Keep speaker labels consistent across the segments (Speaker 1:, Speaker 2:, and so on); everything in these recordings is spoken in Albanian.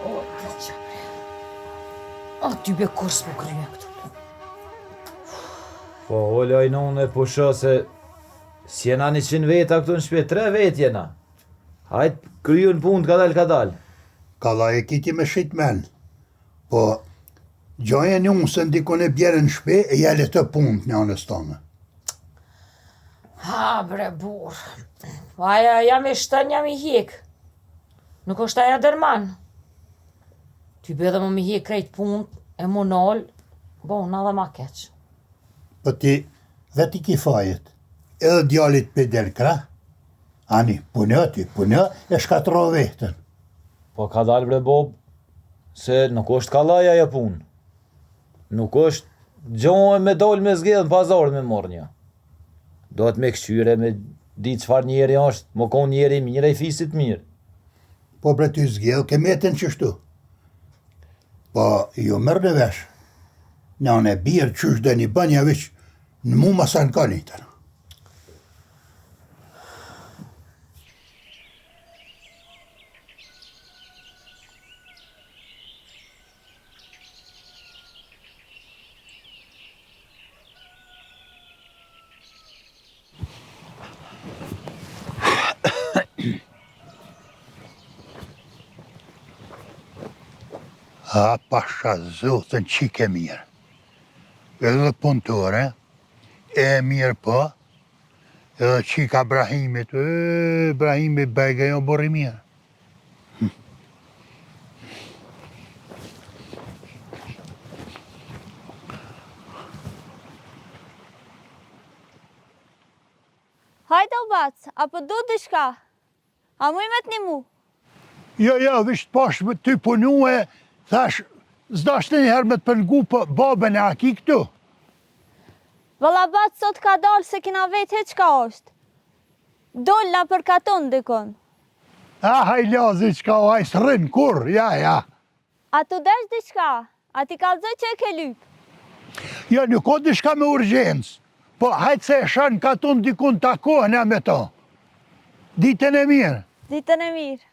Speaker 1: O, të që... O, ty be kurs po krye këtu.
Speaker 2: Po, ola i non e po shë se... S'jena 100 veta këtu në shpe, 3 vet jena. Hajt, kryu në punë kadal.
Speaker 3: Kalla e kiti me shit men. Po, gjoja një unë se ndikon e bjerë në shpe e jale të punë një anës tonë.
Speaker 1: Ha, bre, burr. Aja jam i shtën, jam i hik. Nuk është aja dërman. Ty bedhe më mi hik krejt punë, e mu nol, bo, na dhe ma keq.
Speaker 3: Po ti, veti ki fajet. Edhe djallit për del kra. Ani, punë, e shkatro vetën.
Speaker 2: Po ka dalë bre Bob, se nuk është kallaj ajo punë. Nuk është gjohë me dollë me zgjedhë në pazarë me morë një. Do të me këshyre me di çfarë njeri është, më konë njeri mirë e fisit mirë.
Speaker 3: Po bre ty zgjedhë, ke metën qështu. Po, jo mërë në vesh. Në anë e birë qysh dhe një banja veç, në mu masan ka një tërë. A, pasha zotën qike mirë. Edhe punëtore, e mirë po, edhe qika Brahimit, Brahimi bejga jo borri mirë.
Speaker 4: Hajde o bac, apo du diçka? A muj me t'ni mu?
Speaker 3: Jo, visht pash me ty punu e, thash, zdasht një herë me të pëngu për babën e aki këtu.
Speaker 4: Valla bac, sot ka dalë se kina vetë heq ka është. Dolla për katon dikon.
Speaker 3: Hajlazi qka o hajsë rrinë, kur, ja.
Speaker 4: A tu desh diçka? A ti kalzoj që e ke lyp?
Speaker 3: Jo, nuk o diçka me urgjens, po hajtë se e shanë katon dikun takohen e me to. Ditën e mirë.
Speaker 4: Ditën e mirë.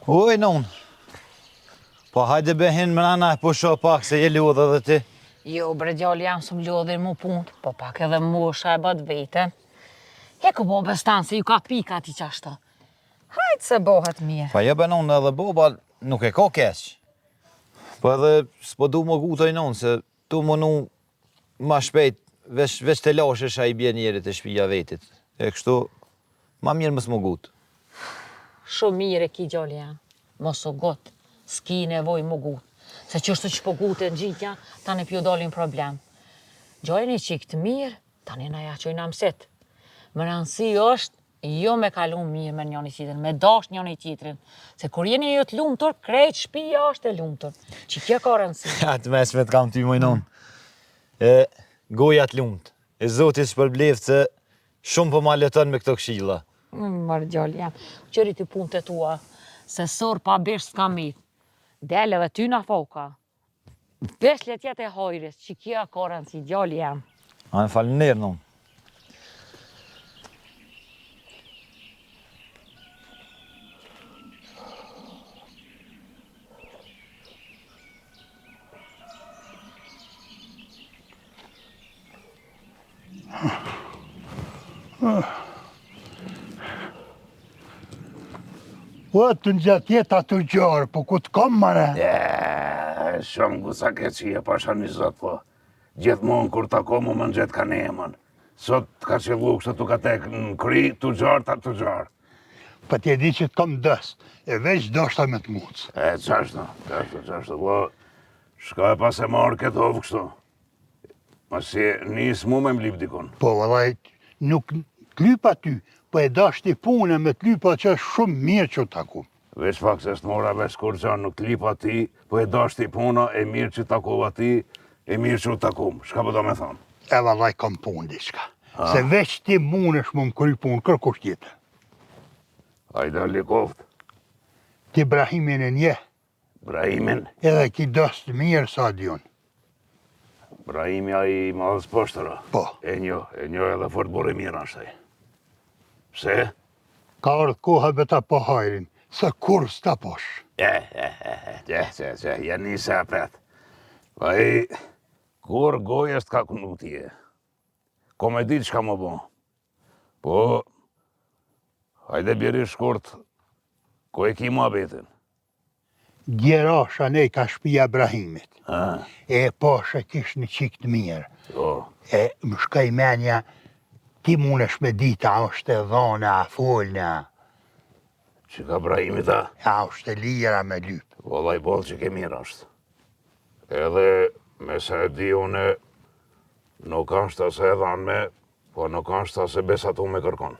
Speaker 2: Oj, non. Po hajde behin mrana, po sho pak se je lodhe dhe ti.
Speaker 1: Jo, bre, gjalli jam së më lodhe mu punë, po pak edhe mosha e bat vetën. Heku bo bestan se ju ka pika ti qashta. Hajtë se bohet mirë.
Speaker 2: Pa jebe non edhe boba nuk e ka keq. Po edhe s'po du më gutoj non, se tu më nu ma shpejt, veç të lashesh a i bje njerit e shpija vetit. E kështu, ma mirë mës më gut.
Speaker 1: Shumë mirë e ki gjalli jam. Mos u gut, s'ki nevoj më gut. Se qështu që po gute në gjitja, tani pjo dalin problem. Gjojnë i qik të mirë, tani na ja qojnë amësit. Më rëndësi është jo me kalun mirë me njën i qitrin, me dash njën i qitrin. Se kur jeni ju të lumëtur, krejt shpija është e lumëtur. Që kjo ka rëndësi.
Speaker 2: Atë mesme të kam ty mojnon. Goja të lumët. E zotis shpërbleft se shumë po ma leton me këto kshilla.
Speaker 1: Marë gjallë jam. Qëri të punë të tua, se sor pa besh s'ka mit. Dele dhe ty na foka. Besh letjet e hojres, që kjo ka rëndësi gjallë jam.
Speaker 2: Anë falë nërë, non.
Speaker 3: Po të në gjatë jetë atë gjarë, po ku të kom mare?
Speaker 5: Shumë gusa ke qije pasha një zot, po gjithmonë kur tako mu më në gjetë ka ne emën. Sot ka qëllu kështë të ka tek në kry, të gjarë, ta të gjarë.
Speaker 3: Po t'je di që të kom dëst, e veç doshta me të mucë.
Speaker 5: Qashtu, po shka e pas e marrë këtë ovë kështu. Masi nisë mu me mlip dikon.
Speaker 3: Po vëllaj, nuk t'lypa ty, po e dashti punë me t'lypa që është shumë mirë që taku.
Speaker 5: Veç pak se s'mora veç kur gjanë nuk klipa ti, po e dashti puna, e mirë që takova ti, e mirë që u takum. Shka po do me thonë?
Speaker 3: E vallaj kam punë diçka. Se veç ti munesh më kry punë, kërkush tjetër.
Speaker 5: Hajde Alikoft,
Speaker 3: Ti Brahimin e nje,
Speaker 5: Brahimin,
Speaker 3: edhe ki dost mirë sa dion.
Speaker 5: Brahimi a i madhës poshtëra.
Speaker 3: Po.
Speaker 5: E njo edhe fort burë mirë ashtaj. Pse?
Speaker 3: Ka ardhë koha beta po hajrin, se kur s'ta posh.
Speaker 5: Ja nise apet. Pa i, kur gojes t'ka kënu tje. Ko me ditë çka më bo. Po, hajde bjeri shkurt, ko e ki ma betin.
Speaker 3: Djerasha ne ka shpia Brahimit.
Speaker 5: Ha,
Speaker 3: E poshe kish një qik të mirë.
Speaker 5: jo,
Speaker 3: E më shkaj menja, ti munesh me dita, a është e dhona, a folna,
Speaker 5: që ka Brahimi ta,
Speaker 3: a është e lira me lyp.
Speaker 5: vallaj boll që ke mirë është. Edhe me se e di une, nuk është se e dhanë me, po nuk është se besatu me kërkon.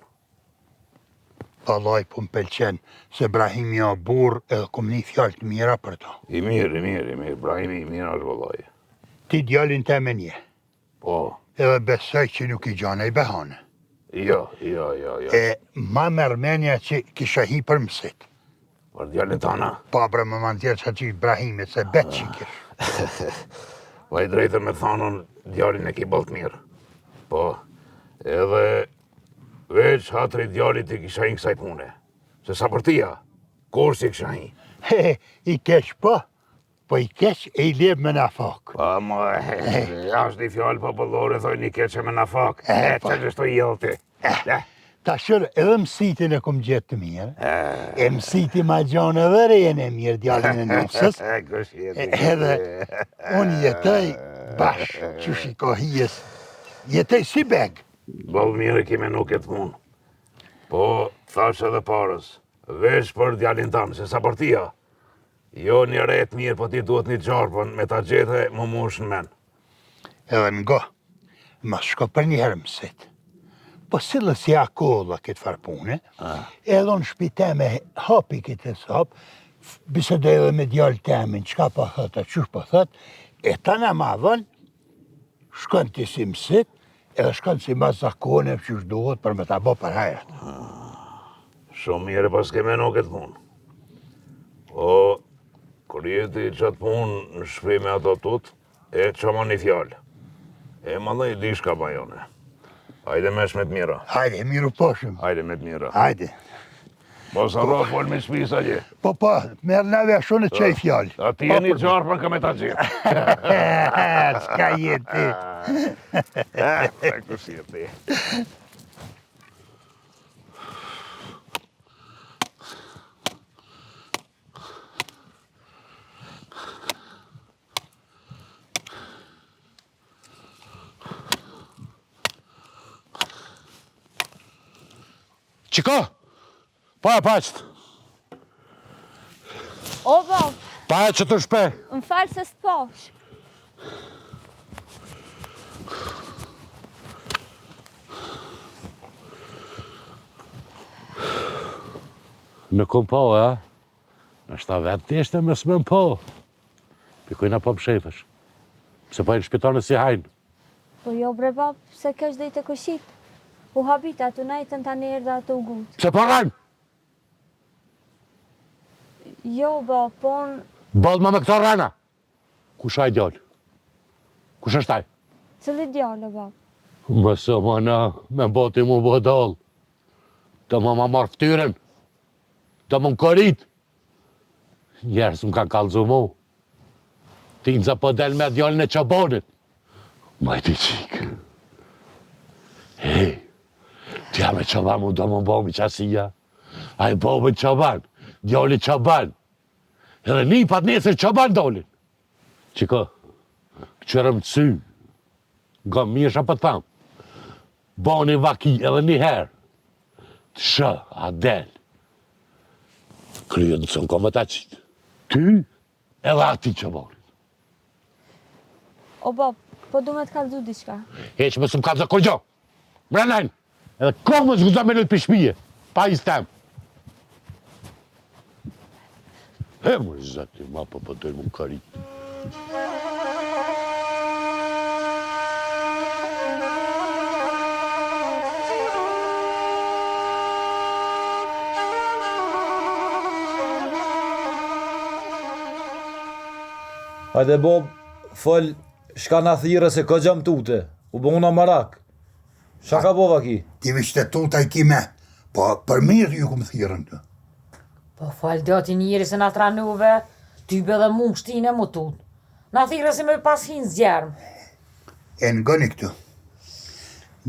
Speaker 3: Vallaj po më pëlqen, se Brahimi o burë edhe kom një fjallë të mira për to.
Speaker 5: I mirë, Brahimi i mirë është vallaj.
Speaker 3: Ti djallin te me nje,
Speaker 5: Po,
Speaker 3: edhe besoj që nuk i gjana i behane.
Speaker 5: jo.
Speaker 3: E ma mërmenja që kisha hi për mësit.
Speaker 5: Për djallin tana,
Speaker 3: Pa bre më mandjerë që që Brahimit, se bet që kish.
Speaker 5: pa i drejtën me thanën, djallin e ki bëllë të mirë. Po, edhe veç hatri djallit i kisha hi kësaj pune. Se sa për tia, kur si kisha hi.
Speaker 3: He, i keq po i keq e i leb me na fak.
Speaker 5: Pa ma, është një fjallë popullore, thoi një keqe me në fak.
Speaker 3: po.
Speaker 5: Që gjështu i jelti.
Speaker 3: Ta shërë edhe mësitin e kom gjetë të mirë. E mësiti ma gjanë edhe rejën e mirë djallin e nësës. Edhe unë jetoj bashkë që shikohijes. Jetoj si beg.
Speaker 5: Bëllë mirë kime nuk e të mund. Po, thash edhe parës, veç për djallin tamë, se sa për tia. Jo një rejt mirë, po ti duhet një gjarpën, me ta gjete më mush në men.
Speaker 3: Edhe ngo, ma shko për një herë mësit. Po sillë si akolla këtë farpune, edhe në shpiteme hapi këtë sop, bisedoj edhe me djallë temin, qka po thët, a qysh po thët, e ta në ma dhën, shkën të si mësit, edhe shkën si ma zakone që shduhet për me ta bo për hajrat.
Speaker 5: Shumë mirë pas keme nuk e të mund. Po, kur jeti qatë punë në shpi me ato tut, e qoma një fjallë. E ma dhe i di shka bajone. Hajde mesh me të mira.
Speaker 3: Hajde, miru poshëm.
Speaker 5: Hajde me të mira.
Speaker 3: Hajde.
Speaker 5: Mos arro fol me shpisa gje.
Speaker 3: Po, merë në veshone që i fjallë.
Speaker 5: A ti e një gjarpën ka me ta gjithë.
Speaker 3: Ska jeti.
Speaker 5: Kus jeti.
Speaker 6: Qiko? Pa e paqët.
Speaker 4: O, bab,
Speaker 6: Pa e që të shpe.
Speaker 4: më falë se s'posh.
Speaker 6: Në kom po, e? Nështë ta vetë të ishte me s'me më po. Pikojna po më shefësh. Se po e në shpitone si hajnë.
Speaker 4: Po jo, bre, bab, se kesh dhe i të kushit. U habit atu najtën ta njerë dhe atu gut.
Speaker 6: Se po rajnë?
Speaker 4: Jo, bab, po në...
Speaker 6: Bodë më me këto rana. Kush a i djallë? Kush është taj?
Speaker 4: Cëli djallë, bab.
Speaker 6: Mësë më në, me boti mu bodol. Të më marë ftyren. Të më korit. Njerës më kanë kalzu mu. Tinca po del me djallën e qabonit. Majti qikë. Hej, t'ja me qaban mu do më bo mi qasia. A i bo me qaban, djalli qaban. Edhe nipat nesër qaban dolin. Qiko, qërëm të sy, nga misha për thamë. Bo një vaki edhe një herë. Të shë, a del. Kryën të sënë kome ta qitë. Ty, edhe ati qabonin.
Speaker 4: O, bab, po du me të kalzu diqka.
Speaker 6: Heq me së më kalëzë kur gjo. Mrenajnë. Edhe komës guza me nëllë pishmije. Pa i stem. He, më zati, ma po pëtoj më karit.
Speaker 2: Hajde Bob, fol, shka na thire se ka gjam tute, u bëna marak. Qa ka bova ki?
Speaker 3: Ti veç të tuta i kime, po për mirë ju këmë thirën të.
Speaker 1: Po fal doti njeri se na tranuve, ty be dhe mu shtine mu tut. Na thire se me pas hinë zjerm.
Speaker 3: E në gëni këtu.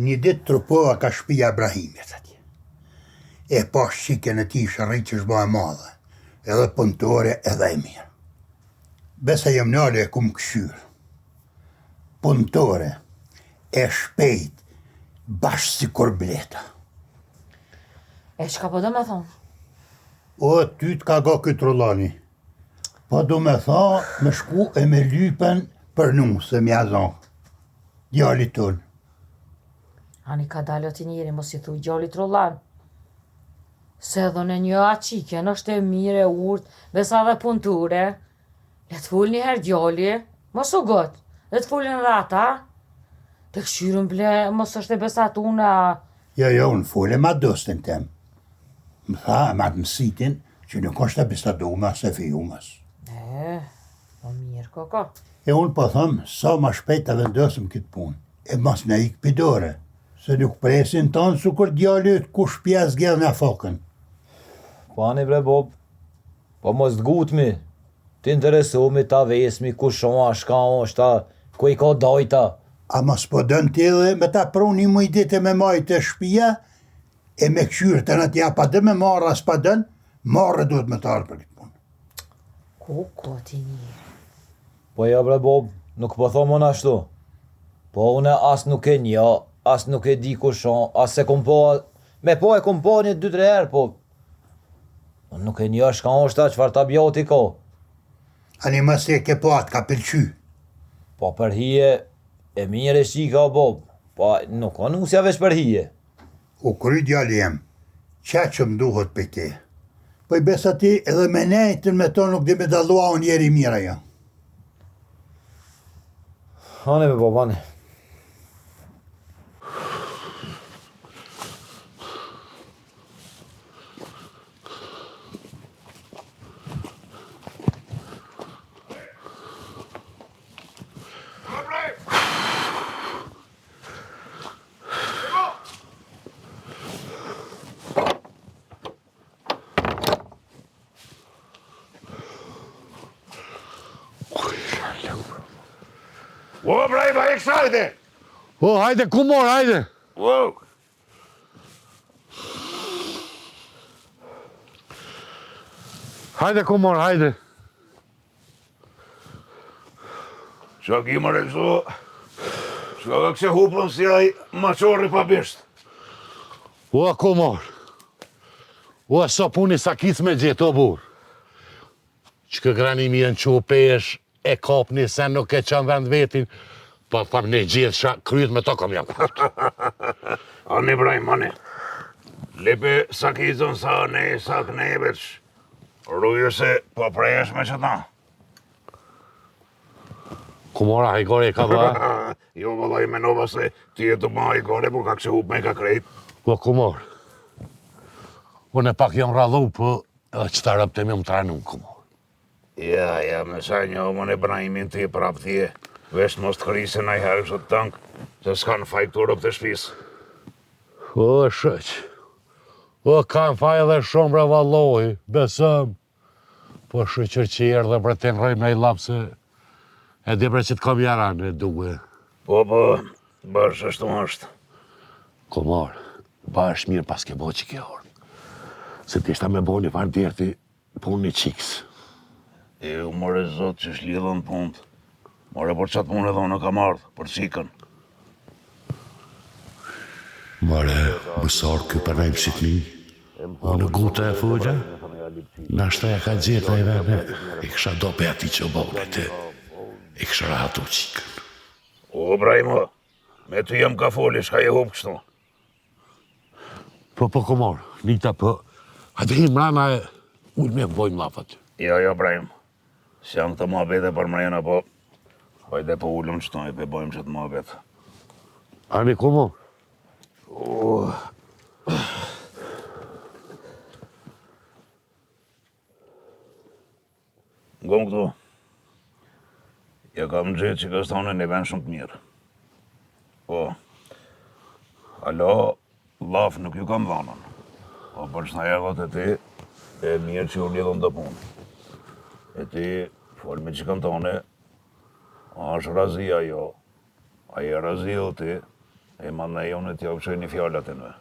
Speaker 3: Një ditë trupova ka shpia Abrahimit atje. E pas qike në ti shërri që shba e madhe, edhe punëtore edhe e mirë. Besa jem nale e kumë këshyrë. Punëtore, e shpejt, bashkë si korbleta.
Speaker 1: E qka po do me thonë?
Speaker 3: O, ty t'ka ga këtë rollani. Po do me tha, me shku e me lypen për nu, se mja zonë. Djallit tonë.
Speaker 1: Ani ka dalë ati njeri, mos i thuj gjallit rollan. Se edhe në një aqike, nështë e mire, urt, besa dhe punture. Le të full një herë djalli, mos u gotë. Le të fullin dhe ata. Të këshyrën ble, mos është e besatuna.
Speaker 3: Jo, unë fole ma dostën tem. Më tha, ma të mësitin, që nuk është e besatuma se fijumës.
Speaker 1: Po mirë, koko.
Speaker 3: E unë po thëmë, sa ma shpejt të vendosëm këtë punë. E mas në ikë pidore, se nuk presin tonë su kur djallit kush pjes gjedh në fokën.
Speaker 2: Kwani bre Bob, po mos t'gutmi, t'interesomi ta vesmi, kush a shka është, ku i ka dajta.
Speaker 3: A mas po dënë t'edhe me ta pruni mu i dite me majtë të shpia, e me këshyrë të në tja pa dë me marrë as pa dënë, marrë duhet me tarë për këtë punë.
Speaker 1: Koko ti njeri.
Speaker 2: Po ja bre Bob, nuk po thomon ashtu. Po une as nuk e nja, as nuk e di kush as se kom po, me po e kom po një 2-3 herë, po unë nuk e nja shka është ta qfar tabjati ka.
Speaker 3: Ani mas e ke po atë ka pëlqy.
Speaker 2: Po për hije, e mirë e shika o Bob, po nuk ka nusja veç për hije.
Speaker 3: U kry djali jem, qa që më duhet për te. Po i besa ti edhe me nejtën me to nuk dhe me dalua unë jeri mira ja.
Speaker 2: Hane me Bob, hane.
Speaker 5: O, Brajma, e kësajde!
Speaker 6: O, hajde, kumor, hajde!
Speaker 5: Wow!
Speaker 6: Hajde, kumor, hajde!
Speaker 5: Qa ki më rezo, qka ka këse hupën si aj maqorri pa bisht.
Speaker 6: O, kumor! O, so puni sa kith me gjithë, o bur. Që grani mi në që u pesh, e kapni se nuk e qënë vend vetin, po tham ne gjithë qa kryt me to kom jam kurt.
Speaker 5: Ani Brajma, ani. Lipi sa kizën sa ne, sa këneveç. Rrujë se po prejesh me qëta.
Speaker 6: Kumora, hajgore ka dha?
Speaker 5: Jo, vëllaj, menova se ti e të ma hajgore, por ka këse hup me ka krejt.
Speaker 6: O, kumor. Unë e pak jam radhu, po edhe që ta rëpte me më tranu, kumor.
Speaker 5: Ja, me sa një omën e Brajmin ti prap thje. Vesh mos të kërisi na i herë sot tank, se s'kan fajtur op të shpis.
Speaker 6: O, shëq. O, kanë faj edhe shumë bre valloj, besëm. Po shëqër që jerë dhe breten rëj me i lapë se e di bre që të kom jaran e duke.
Speaker 5: Po, bërsh ashtu është.
Speaker 6: Komar, ba është mirë pas ke bo që ke orë. Se t'ishta me bo një farë djerti pun një qiks.
Speaker 5: E u more zot që shlidhën punt. More por qatë punë edhe unë kam ardhë, për qikën.
Speaker 6: Mare, mësar kë për nejmë shqitni. Unë guta e fogja, nashta e ka gjitha e vene, i kësha do pe ati që bonet, i kësha rahatu qikën.
Speaker 5: O, Brajma, me ty jem ka foli, shka je hup kështu.
Speaker 6: Po, komar, nita po, a dhe him rana e ullë me vojmë lafat.
Speaker 5: Jo, Brahim. S'jam këtë muhabete për mrena, po... Hajde po ullëm që taj, pe bojmë që të muhabet.
Speaker 6: Ani ku mo?
Speaker 5: Ngom këtu. Ja kam gjithë që kështë tonë në vend shumë të mirë. Po, alo, laf nuk ju kam dhonën. Po, për që na jegët e ti, e mirë që ju lidhën të punë. E ti, folë me që kam tonë, a është razia jo. A je razia o ti, e ma ne jonë e t'ja upëshoj një fjallat e në.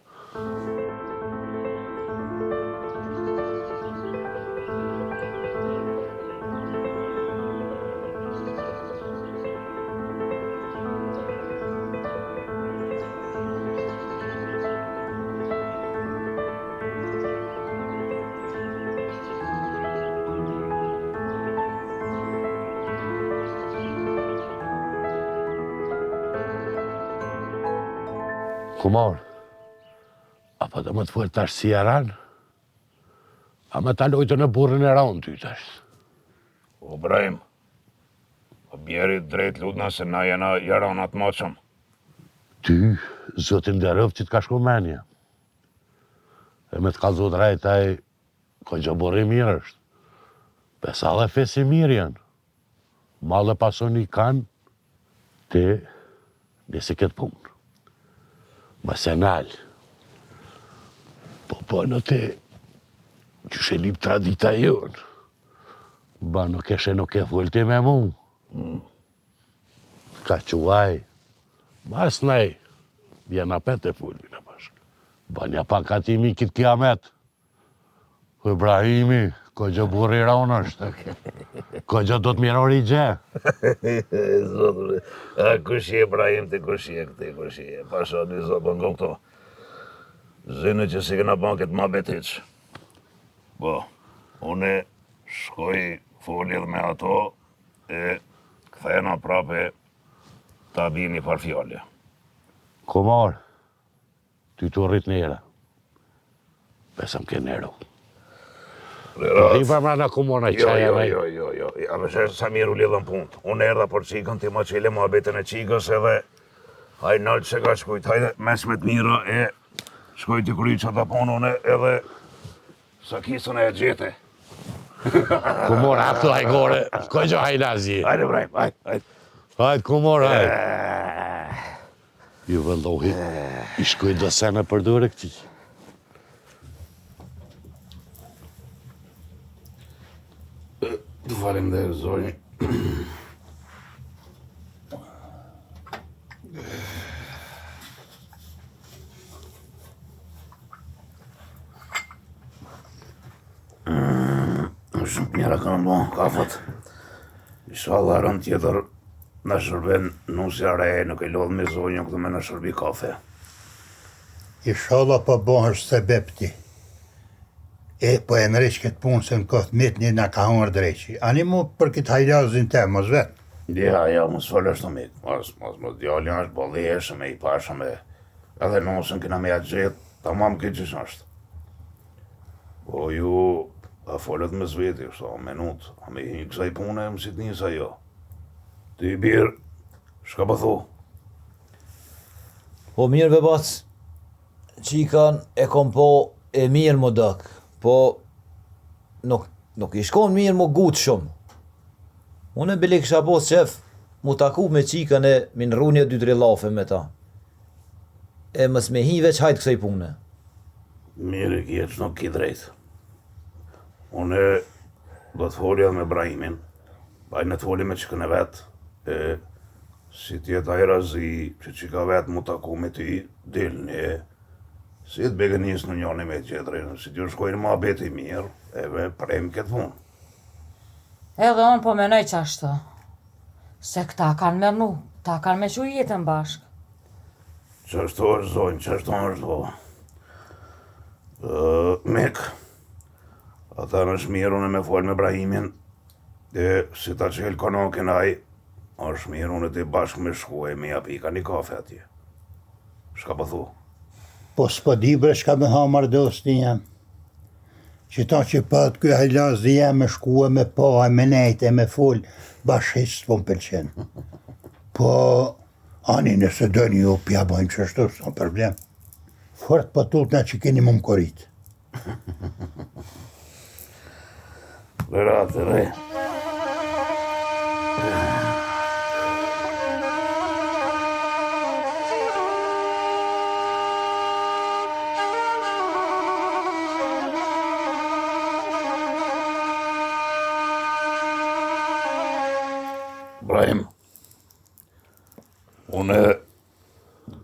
Speaker 6: Kumar, apo të më të fuet tash si jaran? A me ta lojtë në burën e raun ty tash?
Speaker 5: O, Brahim, o bjerit drejt lutna se na jena jaranat maqëm.
Speaker 6: Ty, zotin Derov, që t'ka shku menja. E me t'ka zot rajtaj, ko që burë i mirë është. Pesa dhe fesi mirë janë. Malë pason i kanë, ti, nisi këtë punë. Ma se nalë. Po në te, që shë lip tradita jonë. Ba nuk e fullti me mu. Ka quaj. Mas nej, vjen apet e fullvi në bashkë. Ba një pak atimi kitë kiamet. Ku Ibrahimi, ko gjë burri raun është. Ko gjë do të mirori gjë.
Speaker 5: Zotë, kush je Ibrahim të kush je këti, kush je. Pasha një zotë, për ngom këto. Zine që si këna ban këtë ma betiq. Po, une shkoj foljet me ato e këthena prape ta bi një par fjallje.
Speaker 6: Komar, ty të rrit njëra. Besëm ke nero. I për mrana komona i qaja me.
Speaker 5: Jo. A me shesh sa mirë u lidhën punë. Unë erda për qikën ti ma qile mua betën e qikës edhe haj nalë që ka shkujt. Hajde mesmet mira e shkojt i kry që ta punë une edhe sa kisën e gjete.
Speaker 6: Komora, aftu hajgore, ko gjo hajlazi.
Speaker 5: Hajde Brahim, hajde.
Speaker 6: Hajde, komor, hajde. Ju vëllohi, i shkoj do sene për dore këti.
Speaker 5: Falim dhe zonjë. Shumë njëra kanë bo, kafat. Inshallah rën tjetër në shërben nusja re, nuk e lodhë me zonjë këtë me në shërbi kafe.
Speaker 3: Inshallah po bëhesh se bepti. E po e nërësh këtë punë se në kohët mitë një nga ka hongër dreqi. Ani mu për këtë hajlazin te, mos vetë.
Speaker 5: Ja, mos falesh të mikë. Mos djallin është boleshëm e i pashëm e edhe nusën këna me atë gjithë, ta mamë këtë që është. Po ju, a folet me zveti, a minut, a me i kësaj pune, më si të njësa jo. Ti birë, shka pëthu?
Speaker 2: Po mirë bebac, qikan e kom po e mirë më dëk, po nuk i shkon mirë më gutë shumë. Unë e bile kësha posë qef, mu taku me qikan e minë runje 2-3 lafe me ta. E mës me hi veç hajtë kësaj pune.
Speaker 5: Mirë i kje që nuk ki drejtë. Unë do të folja me Brahimin, bajnë të folja me qikën e vetë, e si tjetë ajrazi që ka vetë mu taku me ti, dilni, si të begë njësë në njëni me tjetërin, si t'ju shkojnë ma beti mirë, e prejmë këtë punë.
Speaker 1: Edhe unë po menoj qashtu, se këta kanë mërnu, ta kanë me që jetën bashkë.
Speaker 5: Qashtu është zonjë, qashtu është Mek, ata në shmirë unë me folë me Brahimin, e si ta qelë konokin aj, është mirë unë të bashkë me shku e me japika një kafe atje. Shka pëthu?
Speaker 3: Po s'po di bre shka me ha mardosni jam. që ta që pat kjo hajlazi jam me shkua me pa, me nejt e me fol, bashkës po më pëlqen. Po, ani nëse dëni ju pja bojmë qështu, s'ka problem. Fort patut na që keni më më korit.
Speaker 5: Verate, re. Brahim, une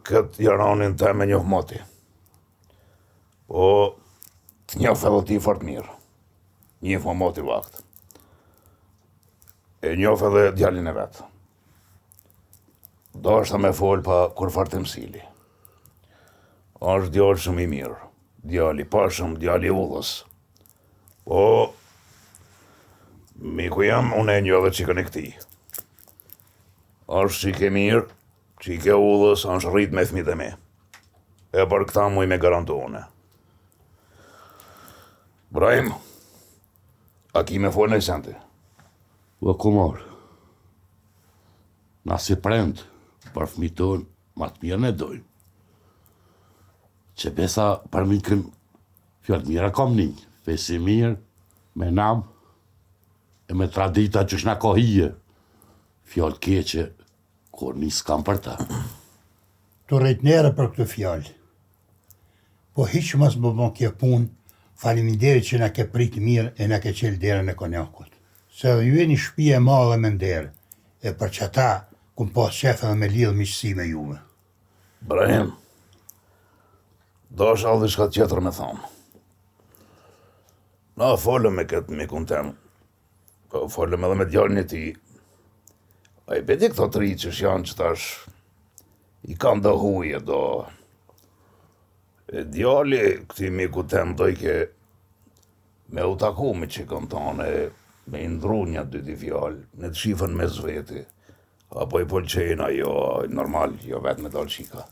Speaker 5: këtë jaranin të me njohë moti. Po, të njohë edhe ti fort mirë. Njohë më moti vakt. E njohë edhe djalin e vetë. Do është me folë pa kur fart të mësili. Është djallë shumë i mirë. Djalli pashëm, djalli ullës. Po, miku jam, une e njohë dhe qikën e këti. Është qike mirë, qike ullës, është rrit me fmit e me. E për këta muj me garantu une. Brahim, a ki me folë në senti?
Speaker 6: Po kumar, na si prend, për fëmijët tonë, ma të mirë ne dojnë. Që besa për mikën, fjallë mira kom një, fesi mirë, me nam, e me tradita që shna kohije, fjallë keqe, kur nisë kam për ta.
Speaker 3: Të rejt nere për këtë fjallë. Po hiq mas më bon kje punë, faleminderit që na ke prit mirë e na ke qelë derën e konjakut. Se dhe ju e një shpi e madhe me nderë, e për që ta, kum pas qef edhe me lidhë miqësi me juve.
Speaker 5: Brahim, do është aldhi shka tjetër me thonë. Na folëm me këtë mikun tem, po folëm edhe me djallin e ti. A i bedi këto tri që janë që tash i kanë do huje, do... E djalli këti miku tem do i ke me u taku me që kanë tonë, me indru një dyti fjallë, në të shifën me zveti, apo i polqejna, jo, normal, jo vetë me dalë qika.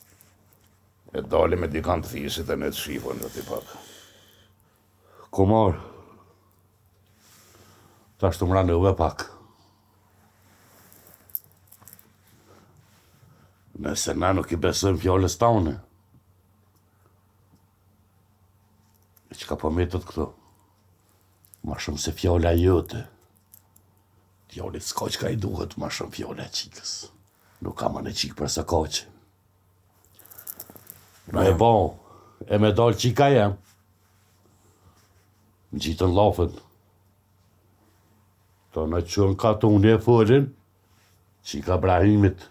Speaker 5: E dali me dikant të fisit e në të shifën dhe t'i pak.
Speaker 6: Kumar, ta shtë mra në uve pak. Nëse na nuk i besojmë fjallës taune, e që ka po metët këto, ma shumë se fjalla jote, djallit s'ka që ka i duhet ma shumë fjalla qikës. Nuk ka ma në qikë për së kaqë. Në e bon, e me dalë qika jem, më gjitën lafën. Ta në qënë ka të unë e fërin, qika Brahimit,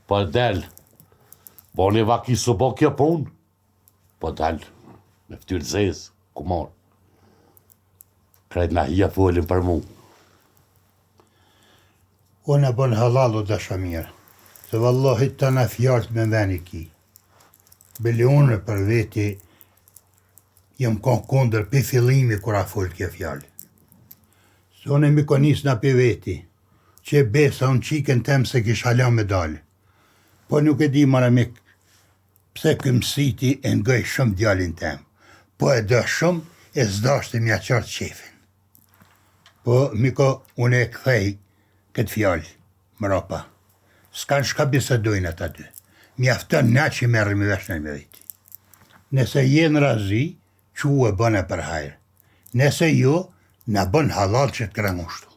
Speaker 6: po del, bo një vaki së bo kjo pun, po del, me ftyrë zezë, kumar. Krejt na hija folin për mu.
Speaker 3: Unë e bon halal o dasha mirë, se vallahi të na fjallët me veni ki. Bili unë për veti, jam kon kondër për fillimi kura folë kje fjallë. Se unë e mi konis na për veti, që besa unë qiken tem se kish hala me dalë. Po nuk e di mara mik, pse këmësiti e ngëj shumë djallin tem. Po e dë shumë, e zdashtë mja qartë qefin. Po, miko, unë e këthej këtë fjallë, më rapa. S'kan shka bisedojnë ata dy. Mjaftën na që merrem i vesh në me veti. Nëse jenë razi, që u e bëne për hajrë. Nëse jo, na bën halal që të kremushtu.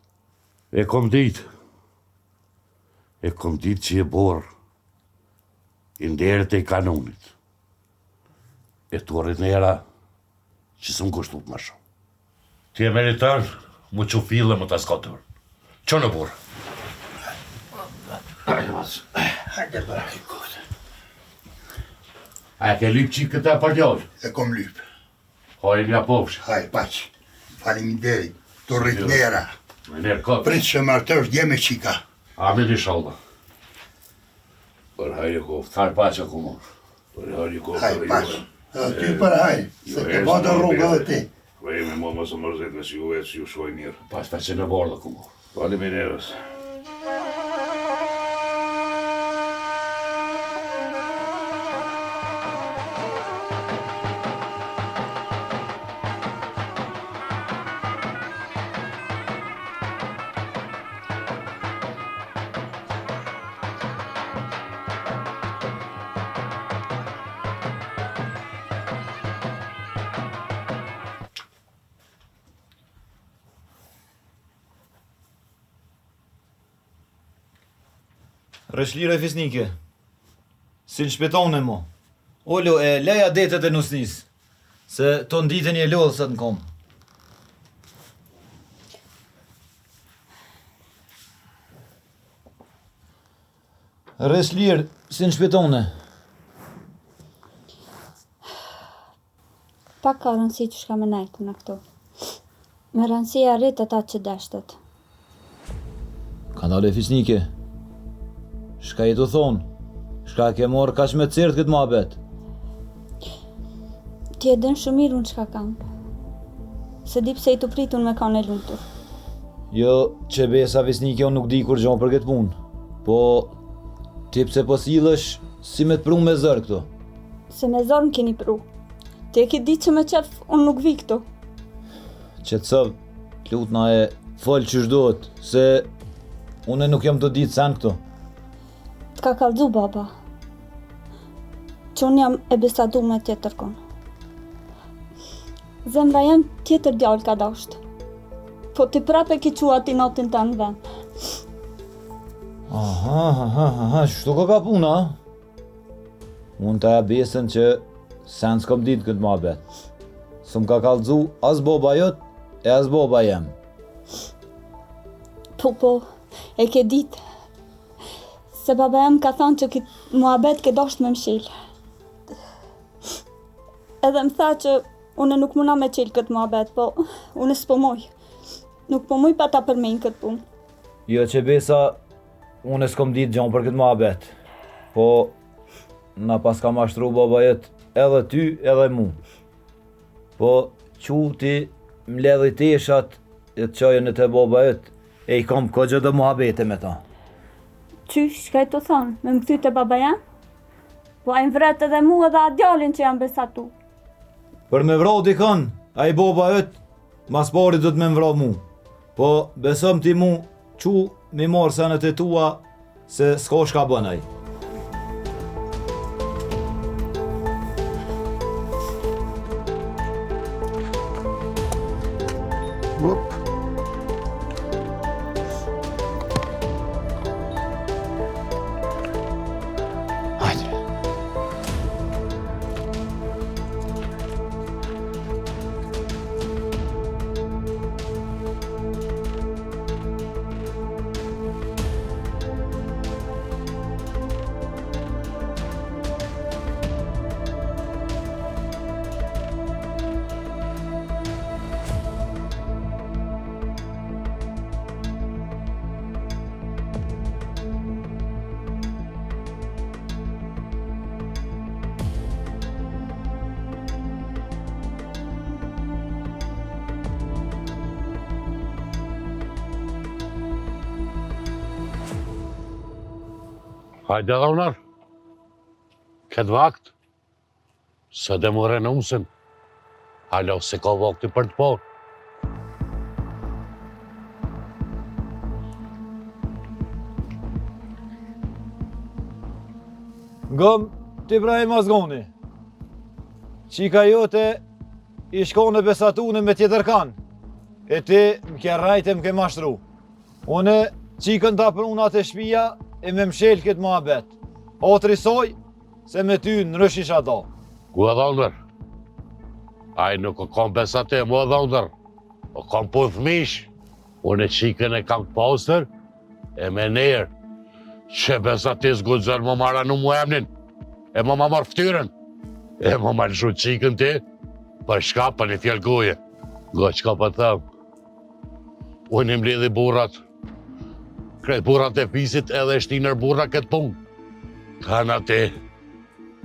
Speaker 6: E kom ditë që e borë, i nderët e i kanonit. E të orit në era që së më kushtut më shumë. Ti e meritar, mu që fillë më të skatur. Që në borë?
Speaker 3: Hajde për hajkot.
Speaker 6: A e ke lypë qikë këta për gjallë?
Speaker 3: E kom lypë.
Speaker 6: Hajë nga pofshë.
Speaker 3: Hajde, paqë. Faleminderit. Të rrit nera.
Speaker 6: Me nërë këtë.
Speaker 3: Pritë që martësh dje me qika.
Speaker 6: Amin inshallah.
Speaker 5: Për hajë koftë,
Speaker 6: Hajë pacha kumor.
Speaker 5: për hajë koftë.
Speaker 3: Hajde, paqë. Edhe ty për hajde. Se të bada rrugë dhe ti.
Speaker 5: Vejme mo më së mërzit me si ju vetë si ju shkoj mirë.
Speaker 6: Pas të që në borë kumor.
Speaker 5: Faleminderit.
Speaker 2: Rëshlire fisnike. Si në shpetone mo. Olo e leja detet e nusnis. Se të nditën e lodhë së të në kom. Rëshlirë, si në shpetone.
Speaker 4: Pak ka rëndësi që shka me nejtë në këtu. Me rëndësia rritë ata që deshtet.
Speaker 2: Kanale fisnike. Shka i të thonë? Shka ke morë kash me cërtë këtë muhabet?
Speaker 4: Ti e dën shumë mirë unë çka kam. Se di pse i të pritun me kanë e lutur.
Speaker 2: Jo, që besa fisnike unë nuk di kur gjonë për këtë punë. Po, ti pse po sillesh si me të pru me zërë këto?
Speaker 4: Se me zorën keni pru. Ti e ki di që me qef unë nuk vi këtu.
Speaker 2: Që të sëvë, lutna e falë që shdohet, se une nuk jam të ditë sen këto.
Speaker 4: T'ka kallëzu baba. Që unë jam e besadu me tjetër konë. Zemra jem tjetër djallë ka dashtë. Po ti prape ki qua ti natin të në vend.
Speaker 2: Aha, shto ka puna? Unë të e besën që sen s'kom ditë këtë muhabet. S'm ka kallëzu as boba jot e as boba jem.
Speaker 4: Po, e ke ditë. Se baba jem ka thonë që këtë muhabet ke dashtë me mshil. Edhe më tha që unë nuk muna me qilë këtë muhabet, po unë s'po moj. Nuk po moj pa ta përmenjë këtë punë.
Speaker 2: Jo që besa, unë s'kom ditë gjonë për këtë muhabet. Po, na pas ka mashtru baba jet edhe ty edhe mu. Po, që ti mledhi teshat e të qajën e të baba jet, e i kom këgjë dhe muhabete me ta.
Speaker 4: Qysh, shka e të thonë, me më këty të baba jam? Po a i vret edhe mu edhe a djallin që jam besatu.
Speaker 2: Për me vro dikën, a i baba jet, mas pari do të me vro mu. Po, besëm ti mu, që mi morë senet e tua, se s'ka shka bënaj.
Speaker 3: Whoop.
Speaker 2: Hajde.
Speaker 6: Hajde dhonar, këtë vakt, së dhe more në umësën, halo se ka vakti për të parë.
Speaker 2: Ngëm të Ibrahim Azgoni, qika jote i shkone besatune me tjetër kanë, e ti më ke rajtë e më ke mashtru. Une qikën të aprunat e shpia e me mshel këtë muhabet. Otri soj, se me ty në rësh isha da.
Speaker 6: Ku e dhondër? Ai nuk o kam besate, mu e dhondër. O kam po thmish. Unë e qikën e kam pasër, e me nerë. Që besate s'gudzër më marra në mu emnin. E më marrë ftyrën. E më marrë shu qikën ti, për shka për një fjallë goje. Go qka për thëmë. Unë i mledhi burrat. Kretë burrat e fisit edhe shtinër burra këtë punë. Kanë ati,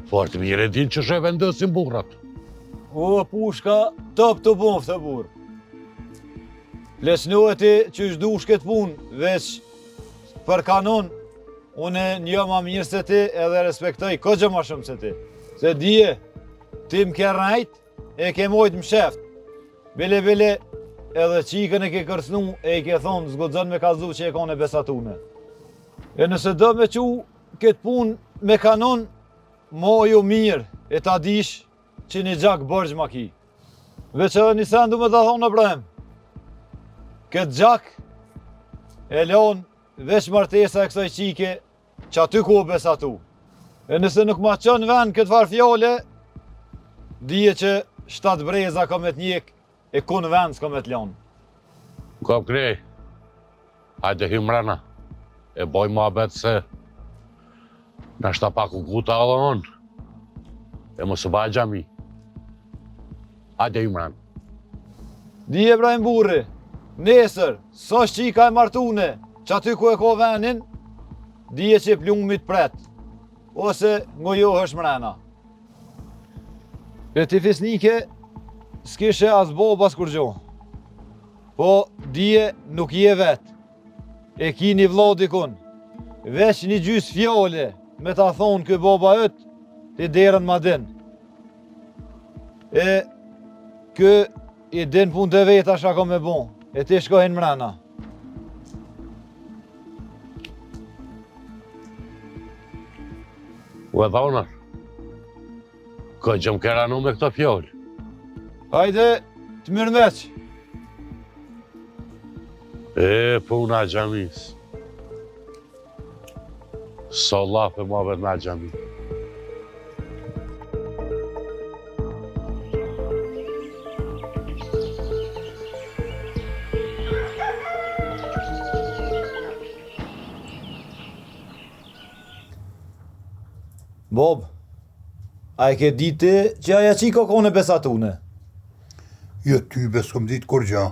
Speaker 6: fort mire din që shë vendosin burrat.
Speaker 2: O, pushka, top të bofë të burë. Lesnueti që shdush këtë punë, veç për kanon, une një ma mirë se ti edhe respektoj këgjë ma shumë se ti. Se dije, ti më ke rajt e ke mojt më sheft. Bile, edhe qikën e ke kërsnu e i ke thonë zgodzën me kalzu që e kone besatune. E nëse do me qu këtë punë me kanon, moju mirë e ta dish që një gjak bërgj ma ki. Veç edhe një sendu me të thonë Ibrahim. Këtë gjak e lonë veç martesa e kësaj qike që aty ku o besatu. E nëse nuk ma qënë vend këtë farë fjale, dije që 7 breza ka me t'njek, e kun vend s'ka me t'lanë.
Speaker 6: Kop krej, hajde himrana, e boj ma betë se në shta pak u guta edhe on, e mos e baj gjami. Hajde himran.
Speaker 2: Dije Ibrahim Burri, nesër, sa shqika e martune, që aty ku e ka venin, dije që e plumit pret, ose ngojohësh mrena. E ti fisnike, s'kishe as bob as kur gjo. Po, dije nuk je vet. E ki një vlla dikun. Veç një gjys fjale me ta thonë kë baba yt, ti derën ma din. E kë i din pun të veta shka ka me bon, e ti shkohin mrena.
Speaker 6: U e dhonër, ka që më kera nu me këto fjollë.
Speaker 2: Hajde, të mirëmeq.
Speaker 6: E, puna gjamis. Sa lafe ma vet na gjami.
Speaker 2: Bob, a e ke ditë që aja qika kone besatune?
Speaker 3: Jo ty besëm ditë kur gja.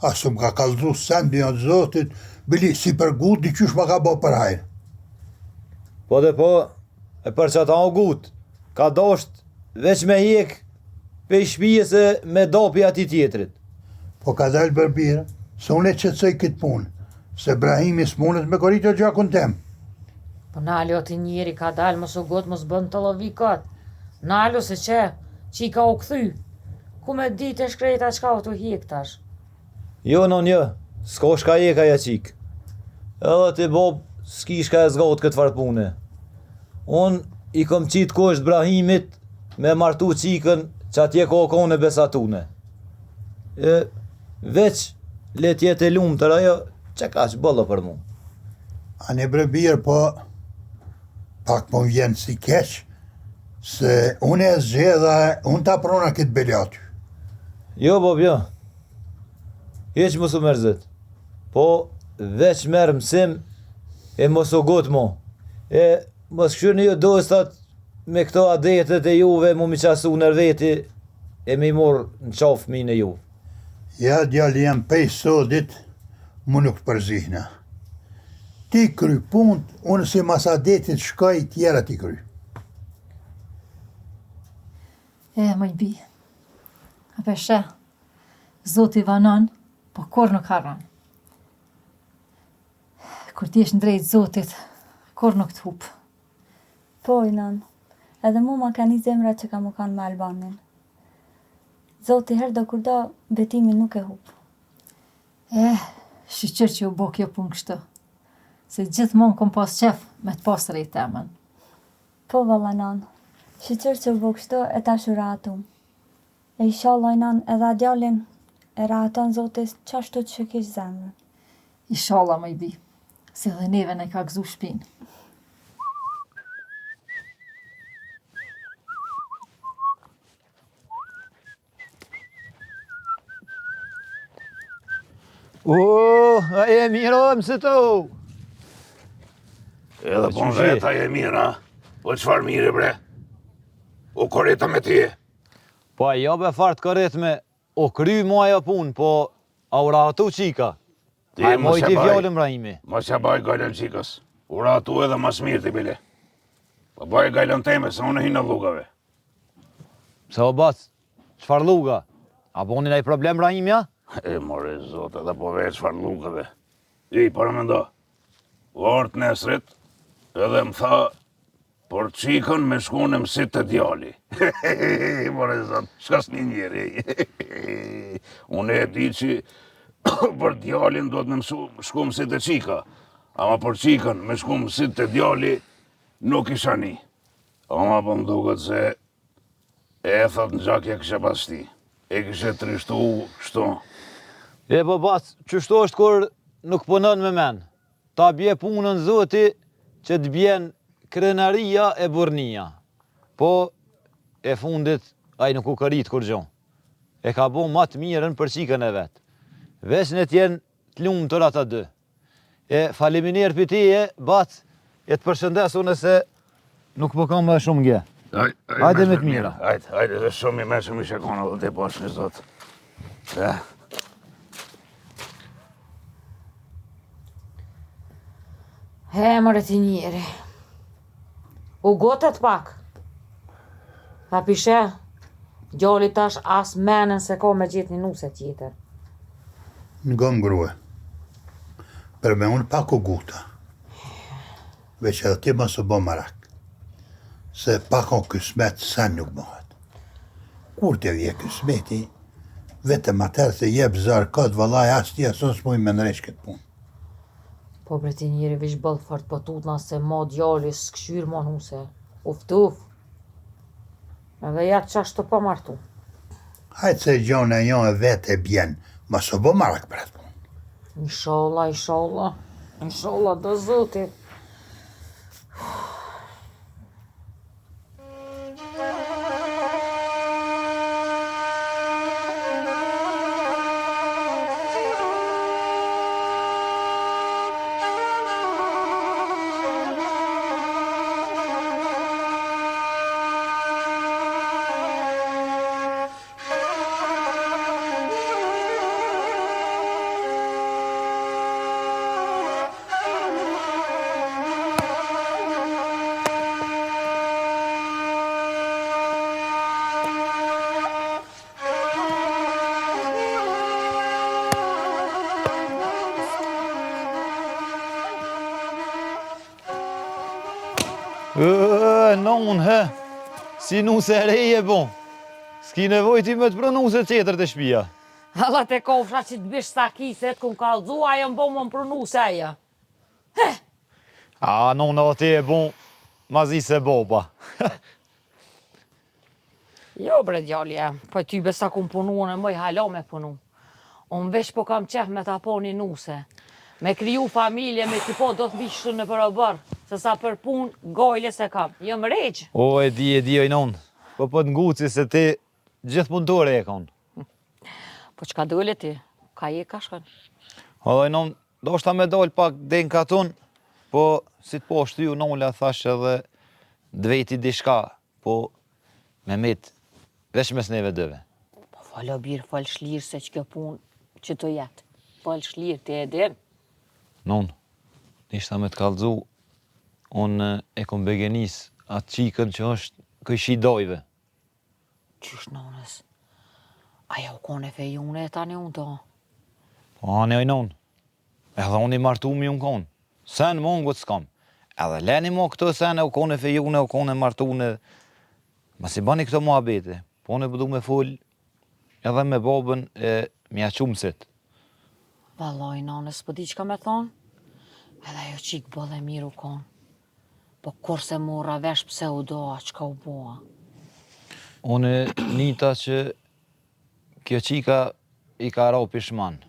Speaker 3: Asë më ka kalzu sendi janë zotit, bili si për gut, di qysh më ka bo për hajrë.
Speaker 2: Po dhe po, e për që ata o gut, ka dasht veç me hjek pe i shpije se me dopi ati tjetrit.
Speaker 3: Po ka dalë bërbire, se unë e qëtësoj këtë punë, se Brahimi s'munët me korito gjakun tem.
Speaker 1: Po nalo ti njeri ka dalë mos u got mos bën të lovikat. Nalo se që i ka u kthy. Ku me ditë e shkreta qka u të hjek tash.
Speaker 2: Jo, non, jo, s'ka shka je ka ja qik. Edhe ti Bob, s'ki shka e zgot këtë farë pune. Unë i kom qitë kusht Brahimit me martu qikën që atje ka kone besatune. E veç let jetë e lumë të rajo, që ka që bëllë për mu.
Speaker 3: A ne bre birë, po pak po vjen si keq, se unë e zgjedha, unë ta prona këtë beljaty.
Speaker 2: Jo, Bob, jo. Hiq mos u mërzit. Po, veç merë mësim e mos u gut mo. E mos këshyrë një dostat me këto adetet e juve mu mi qasu nër veti e mi morë në qafë mine juve.
Speaker 3: Ja, djali jam pej sodit, mu nuk përzihna. Ti kry punt, unë si masadetit shkoj tjera ti kry.
Speaker 7: Më i bi. A peshe, Zoti vanon, po kur nuk harron. Kur ti esh në drejt Zotit, kur nuk t'hup.
Speaker 4: Po, inan, edhe mu ma ka një zemra që ka më kanë me Albanin. Zoti her do kur do, betimin nuk e hup.
Speaker 7: Shqyqër që u bo kjo pun kështu. Se gjithmonë kom pas qef me t'pas rejt temën.
Speaker 4: Po, valla nan, shqyqër që u bo kështu e ta shura atum. E inshallah inan edhe a djalin e rahaton Zotis qashtu që kish zemrën.
Speaker 7: Inshallah më i bi, se dhe neve ne ka gëzu shpinë.
Speaker 2: A e miro mëse to.
Speaker 5: Edhe po në veta e mira, po qëfar mire bre? O koreta me ti?
Speaker 2: Po a jo be fart korret me o kry mu ajo pun, po a u rahatu qika. A e moj ti fjallën Brahimi.
Speaker 5: Mos ja baj gajlën qikës. U rahatu edhe mas mirë ti bile. Po baj gajlën teme, se unë hinë lugave.
Speaker 2: Se o bas, qfar luga? A boni naj problem Brahimi, ja?
Speaker 5: E more zot, edhe po veç qfar lugave. I, para me ndo. Vart nesrit, edhe më tha, por qikën me shkunem si të djali. More zot, shkas një njeri. Unë e di që për djalin do të me shkum si të qika, ama për qikën me shkum si të djali nuk isha një. Ama për më duket se e thot në gjakja kështë pas ti. E kështë trishtu kështu.
Speaker 2: E po bas, qështu është kur nuk punon me men. Ta bje punën Zoti që të bjen krenaria e burnia. Po, e fundit, ai nuk u kërit kur gjo. E ka bo ma të mirën për qikën e vetë. Veç në t'jen të lumë tër ata dy. E faliminer për tije, bat, e të përshëndesu nëse nuk po kam më shumë nge. Hajde me të mira.
Speaker 5: Hajde, dhe shumë i meshëm i shekona dhe të pashë një zotë.
Speaker 1: Mërë ti njeri. U gotet pak. Pa pishe, gjalli tash as menën se ka me gjithë një nuse tjetër.
Speaker 3: Në gomë grue. Për me unë pak u guta. Veç edhe ti mos u bo marak. Se pak o kësmet sen nuk bëhet. Kur të vje kësmeti, vetëm atër se jep zërë këtë vëllaj as ti asos muj me nëresh këtë punë.
Speaker 1: Po bre ti njeri vish bëllë fort po tutna se ma djalli s'këshyr ma nuse. Uftuf. Edhe ja qash të pa martu.
Speaker 3: Hajtë se gjone jo e vetë e bjen, mos u bo marak për atë punë.
Speaker 1: Inshallah, inshallah. Inshallah, do zoti.
Speaker 2: Non, he, si nuse e reje bon. S'ki nevoj ti me të pronuse tjetër të shpia.
Speaker 1: Alla te kofra që të bish sakiset, kun kalzu, ajo më bo më pronuse aja.
Speaker 2: Non, ati e bon, mazi se boba.
Speaker 1: Jo bre djalja, po ty besa kun punu në mëj hala me punu. Unë vesh po kam qef me ta po një nuse. Me kriju familje, me t'i po do të bishtu në përëbër, se sa për pun, gojle se kam. Jo më regjë.
Speaker 2: O, e di, ojnon. Po të nguci se ti gjithë punëtore e kon.
Speaker 1: Po qka dole ti? Ka je ka shkën?
Speaker 2: O, ojnon, do shta me dol pak den katon, po si të po shtu ju nolla thash edhe dvejti dishka, po me mit, veç mes neve dëve.
Speaker 1: Po falo birë, fal shlirë se që kjo pun që të jetë. Fal shlirë, ti e din.
Speaker 2: Non, nishta me të kalzu, unë e kom begenis atë qikën që është këshi dojve.
Speaker 1: Qysh nonës? Aja u kone fejune e tani unë to.
Speaker 2: Po anë e non, edhe unë i martu mi unë konë. Sen mongut s'kam. Edhe leni mo këto sen e u kone fejune, u kone martune. Ma si bani këto muhabete, po unë e bëdu me full edhe me babën e mja qumësit.
Speaker 1: Valoj, nonës, po di qka me thonë? Edhe jo qikë bëllë e miru konë. Po kurse mora vesh pse u doa, qka u boa.
Speaker 2: Unë nita që kjo qika i ka ra pishman.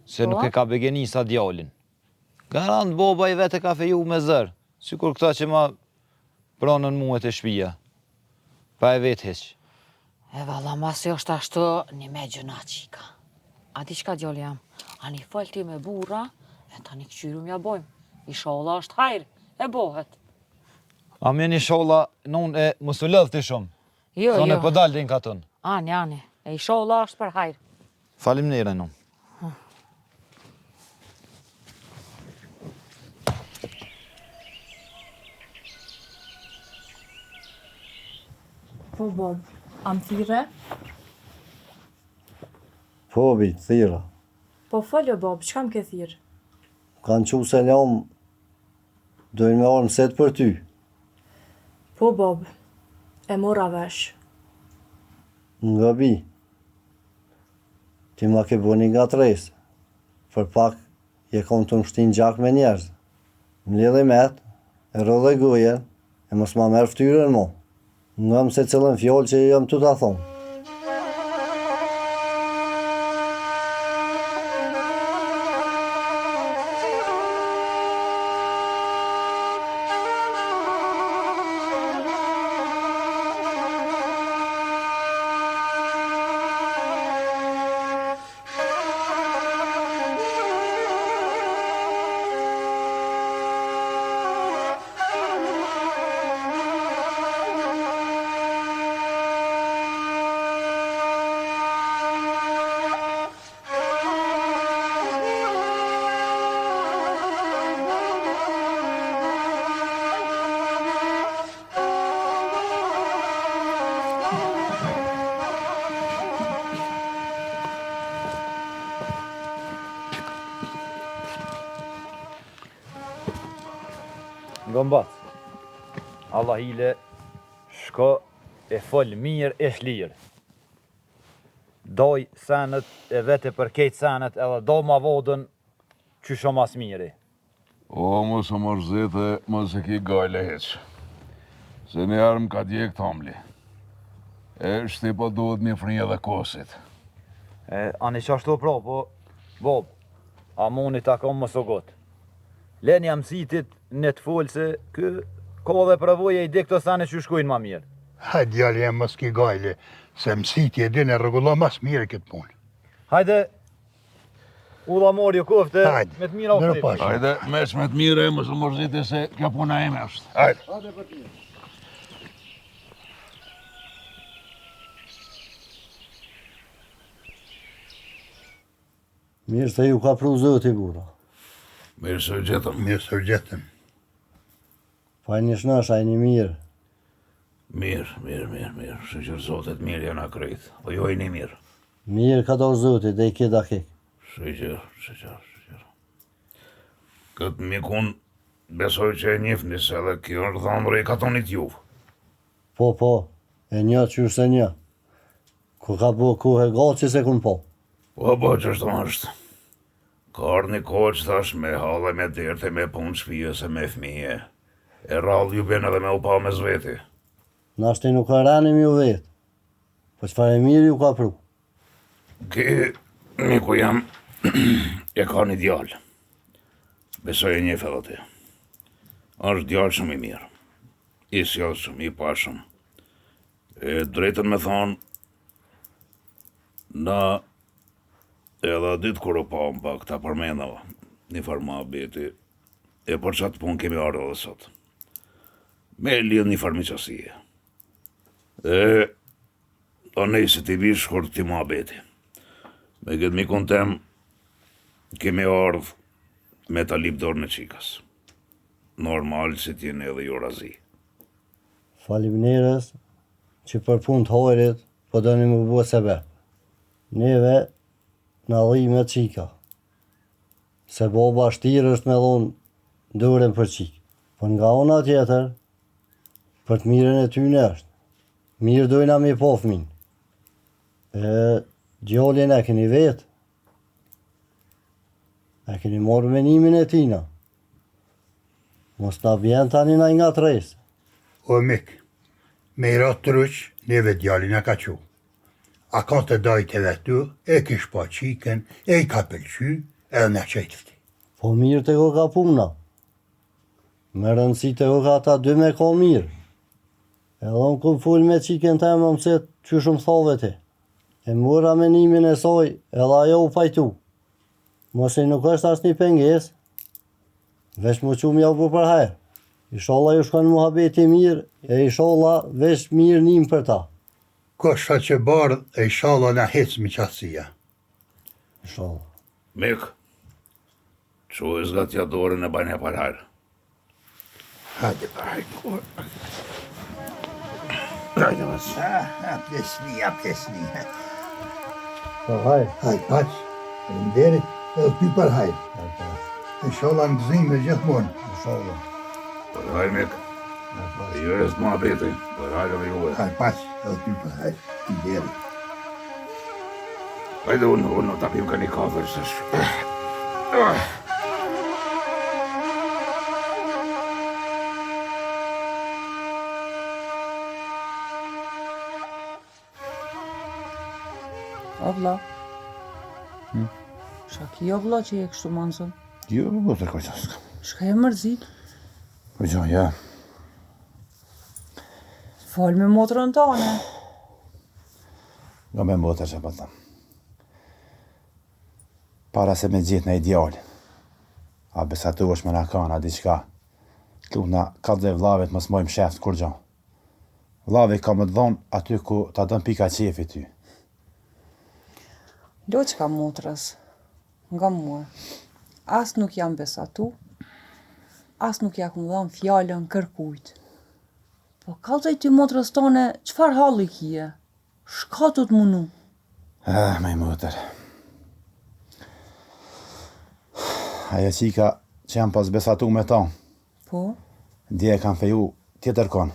Speaker 2: Se nuk e ka begenisa djallin. Garant boba i vete ka feju me zër. Sikur këta që ma pranën muet e shpia. Pa e vetë heq.
Speaker 1: E valla, masi është ashtu një me gjëna qika. A di qka djallë jam? A një falti me burra, e ta një këqyru mja bojmë. Ishallah është hajrë, e bohet.
Speaker 2: A me një sholla non e musullëdh të shumë.
Speaker 1: Jo,
Speaker 2: Thonë
Speaker 1: jo.
Speaker 2: e pëdal din katon.
Speaker 1: Ani, e ishallah është për hajrë.
Speaker 2: Falim nire, non.
Speaker 4: Po, Bob, am thire?
Speaker 8: Po, bi, thira.
Speaker 4: Po, foljo, Bob, qka më ke thirë?
Speaker 8: Kanë që selam, dojnë me orë mëset për ty.
Speaker 4: Po, Bob, e mora vesh.
Speaker 8: Nga bi, ti ma ke bëni nga tres. Për pak, je kom të më shtin gjak me njerëz. Më lidhe met, e rëdhe gojen, e mos ma merë ftyrën mo. Nga mëse cëllën fjoll që jam të ta thonë.
Speaker 2: Nga mbat. Allah hile, shko e fol mirë e shlirë. Doj senet e vete për kejt senet edhe do ma vodën që shumë mas miri.
Speaker 5: O, mos o mërzete, mos e ki gajle heq. Se një armë ka djek tamli. E shti po duhet një frinje dhe kosit.
Speaker 2: Ani qashtu pra, po, Bob, a moni ta kom mos o gotë. Len jam sitit në të folë se kë ka dhe përvoje i di këto sene që shkojnë ma mirë.
Speaker 3: Hajde djali jam mos ki gajle, se mësiti e din e rregullo mas mirë këtë punë.
Speaker 2: Hajde, ulla mori u kofte,
Speaker 3: Hajde,
Speaker 2: me të mira u
Speaker 3: mirë
Speaker 2: flip.
Speaker 3: pash.
Speaker 5: Hajde, meq me të mire, mos o mërzite se kjo puna ime është. Hajde.
Speaker 8: Mirë se ju ka pru zoti bura.
Speaker 5: Mirë se u gjetëm.
Speaker 3: Mirë se u gjetëm.
Speaker 8: Pa një shnash, a një mirë.
Speaker 5: Mirë. Shëqër zotet mirë janë akrejt. Po jo i një mirë.
Speaker 8: Mirë ka dorë zoti, dhe i keda kek.
Speaker 5: Shëqër. Këtë mikun besoj që e njifni se edhe kjo është dhambre i katonit juvë.
Speaker 8: Po, e një qyrë se një. Ku ka bu kuhe gaci se kun po.
Speaker 5: Po, që është. Ka ardhë një kohë që thash me halë me derte, me punë shpije se me fmije. E rallë ju ben edhe me u pa me zveti.
Speaker 8: Nashti nuk ka ranim ju vetë. Po qëfar e mirë ju ka pru.
Speaker 5: Ki, miku jam, e ka një djallë. Besoj e një edhe ti. Është djallë shumë i mirë. I sjellshëm, i pashëm. E drejtën me thonë, na edhe ditë kur u pa më pak ta përmendava, një farma beti, e për qatë punë kemi ardhë dhe sot. Me lidh një farmiqasie. E, o nej se ti vish kur ti ma beti. Me këtë mikun tem, kemi ardhë me ta lip dorë në qikas. Normal si t'jene edhe ju razi.
Speaker 8: Faleminderes që për punë të hojrit, po do një më bua sebe. Neve në dhime qika. Se boba shtirë është me dhonë duren për qikë. Po nga ona tjetër, për të mirën e ty në është. Mirë dojna me po fëmin. E gjallin e keni vetë. E keni morë menimin e tina. Mos na bjen tani na nga tresë.
Speaker 3: O mik, me i ratë të rëq, neve djalin e ka qu. A ka të dajt edhe tu, e kish pa qiken, e i ka pëlqy, edhe në qëjtëfti.
Speaker 8: Po mirë të ka puna. Me rëndësi të ka ta dy me ka mirë. Edhe unë këm full me qiken të më mëset që shumë thove ti. E mura menimin e soj, edhe ajo u pajtu. Mos i nuk është as një penges, veç më qumë ja u për herë. Inshallah ju shkon muhabeti mirë, e inshallah veç mirë nim për ta.
Speaker 3: Ko shta që bardh, e inshallah në hecë mi qatësia.
Speaker 8: Inshallah.
Speaker 5: Mik, që e zgatja dorën e bajnë e parharë.
Speaker 3: Hajde pa hajde.
Speaker 5: Hajde mas.
Speaker 3: Pjesni.
Speaker 8: Po hajë.
Speaker 3: Hajde pash, derit, edhe ty për hajde. Inshallah në gëzim me gjithmonë.
Speaker 8: Inshallah.
Speaker 5: Hajde mik, ju e së ma beti, për hajde dhe juve.
Speaker 3: Hajde pash, edhe ty për hajde. Derit.
Speaker 5: Hajde unë të apim ka një kafër se
Speaker 9: O vlla. Ša ki o vlla që je kështu manzon?
Speaker 5: Jo, po të kojqaska.
Speaker 9: Shka e mërzit?
Speaker 5: Po gjo, ja.
Speaker 9: Fal me motrën tane.
Speaker 10: Nga me mbotër që pëtëm. Para se me gjithë në ideal, a besatu është me në kanë, a diqka, lukna ka dhe vlavit më smojmë sheft kur gjo. Vlavit ka më të dhonë aty ku ta dën pika qefi ty.
Speaker 9: Loqka motrës, nga mua, as nuk jam besatu, as nuk ja kum dhënë fjallën kërkujt. Po kalzaj ty motrës tone, qfar halli kije? Shka të të munu?
Speaker 10: Me i mëtër. Aja qika që jam pas besatu me ta,
Speaker 9: Po?
Speaker 10: Dje kam feju tjetër kon.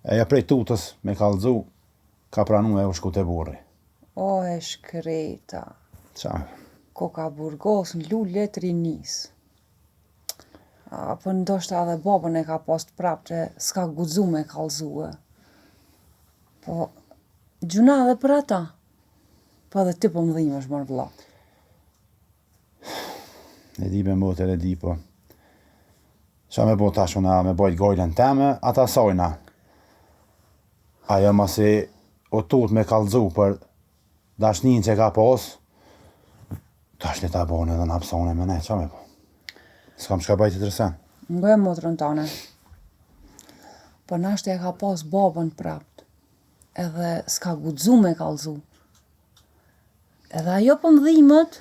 Speaker 10: Eja prej tutës me kallëzu, ka pranu e u shku te burri.
Speaker 9: O, e shkreta.
Speaker 10: Qa?
Speaker 9: Koka burgos në lullet rinis. Po ndoshta edhe babën e ka pas të prap që s'ka guxu me kallëzue. Po, gjuna edhe për ata. Po edhe ti po më dhimesh mor vlla.
Speaker 10: E di me motë e di po. Qa me bo tash una me bojt gojlen teme, ata sajna. Ajo masi o tut me kallëzu për dashnin që ka pas, tash le ta bone edhe na psone me ne, qa me bo? S'kam shka bajt të tërsen.
Speaker 9: Ngoj motrën tane. Po nashtë e ka pas babën prapt. Edhe s'ka guxu me kallëzu. Edhe ajo po më dhimet,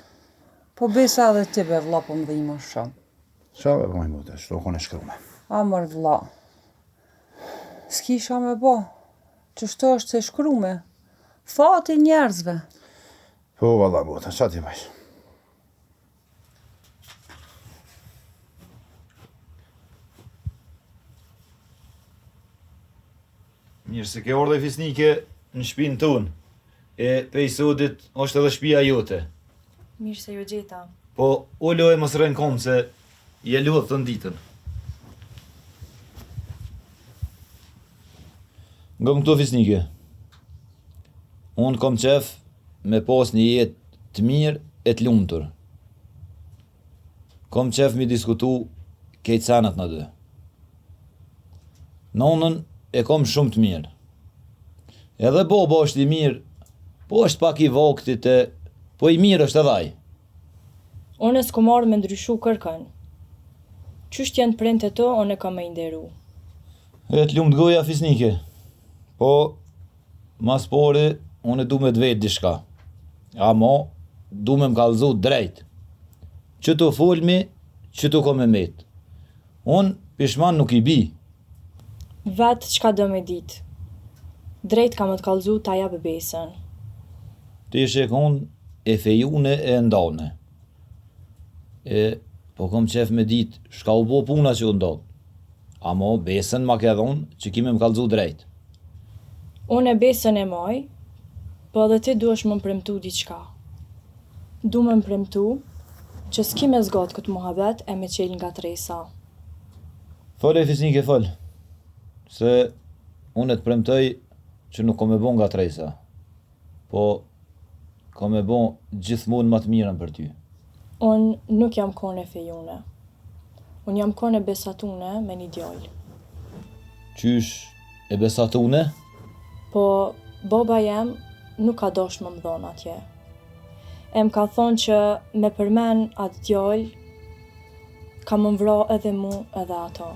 Speaker 9: po besa edhe ti be vlla po më dhimesh shumë.
Speaker 10: Qa me bo i motë, shto kon e shkrume.
Speaker 9: A mër vlla. S'ki sha me bo. Qështo është se shkrume. Fati njerëzve.
Speaker 10: Po, valla motë, qa ti bajsh?
Speaker 2: Mirë se ke ardhe fisnike në shtëpinë tonë. E pej sodit është edhe shtëpia jote.
Speaker 4: Mirë se ju gjeta.
Speaker 2: Po, o loj mos rën kom se je lodh të ditën. Ngëm këto fisnike. Unë kom qef me pas një jetë të mirë e të lumtur. Kom qef mi diskutu kejtë sanat në dy. Nonën e kom shumë të mirë. Edhe baba është i mirë, po është pak i vogtit e, po i mirë është edhe ai.
Speaker 11: Unë s'ko marrë me ndryshu kërkën. Qysht janë prente to, unë e kam me nderu.
Speaker 2: E të lumë të goja fisnike. Po, mas pori, unë e du me të vetë dishka. Amo, du me më kallëzu drejt. Që të folmi, që të kom e met. Unë, pishman nuk i bi.
Speaker 11: Vetë qka do me ditë. Drejt ka më të kallëzu ta ja besën.
Speaker 2: Ti shekon e fejune e ndane. E, po kom qef me ditë, shka u bo puna që u ndodhë. Amo, besën ma ke dhonë që kime më kallëzu drejt.
Speaker 11: Unë e besën e maj, po edhe ti duesh më premtu diçka. Du me më premtu që s'ki me zgatë këtë muhabet e me qelë nga tresa.
Speaker 2: Fole fisnike fol. Se unë e të premtoj që nuk kom e bon nga tresa. Po, kom e bon gjithmonë më të mirën për ty.
Speaker 11: Unë nuk jam kone fejune. Unë jam kone besatune me një djallë.
Speaker 2: Qysh e besatune?
Speaker 11: Po, baba jem nuk ka dosh më dhonë atje. E më ka thonë që me përmen atë djallë ka më vra edhe mu edhe ato.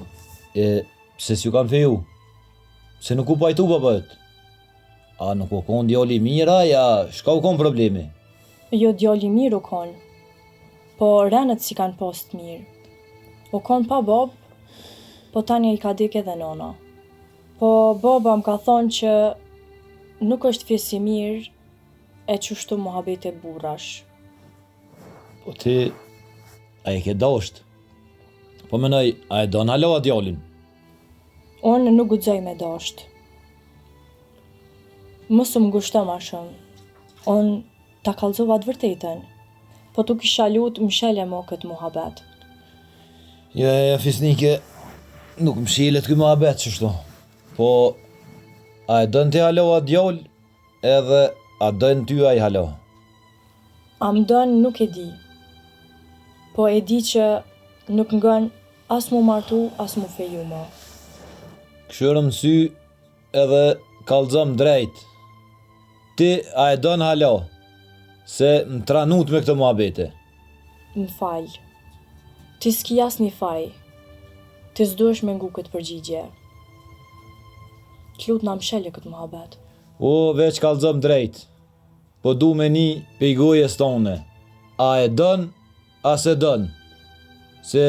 Speaker 2: E, pse s'ju kam feju? Se nuk u pajtu babët? A nuk u kon djalli mira, ja shka u kon problemi?
Speaker 11: Jo djalli mirë u kon, po renet si kanë pas të mirë. U kon pa babë, po tani i ka dik edhe nona. Po baba më ka thonë që nuk është fjesi mirë e qështu muhabet e burrash.
Speaker 2: Po ti, a e ke dasht? Po menoj, a e don halo a djallin?
Speaker 11: Unë nuk guxoj me dasht. Mos më ngushto ma shumë. Unë ta kallëzova të vërtetën, po tu kisha lut më shele mo këtë muhabet.
Speaker 2: Ja, fisnike, nuk më shilet këj muhabet qështu. Po, a e dën ti halo a djall, edhe a dën ty a i halo?
Speaker 11: A më dën nuk e di, po e di që nuk ngon as mu martu, as mu feju ma.
Speaker 2: Këshërëm sy edhe kallëzëm drejt. Ti a e dën halo, se më tranut me këtë muhabete.
Speaker 11: Më falj, ti s'ki as një faj, ti s'duesh me ngu këtë përgjigje. T'lut na mshele këtë muhabet.
Speaker 2: O, veç kallëzëm drejt, po du me një pejgojes tone. A e dën, a se dën, se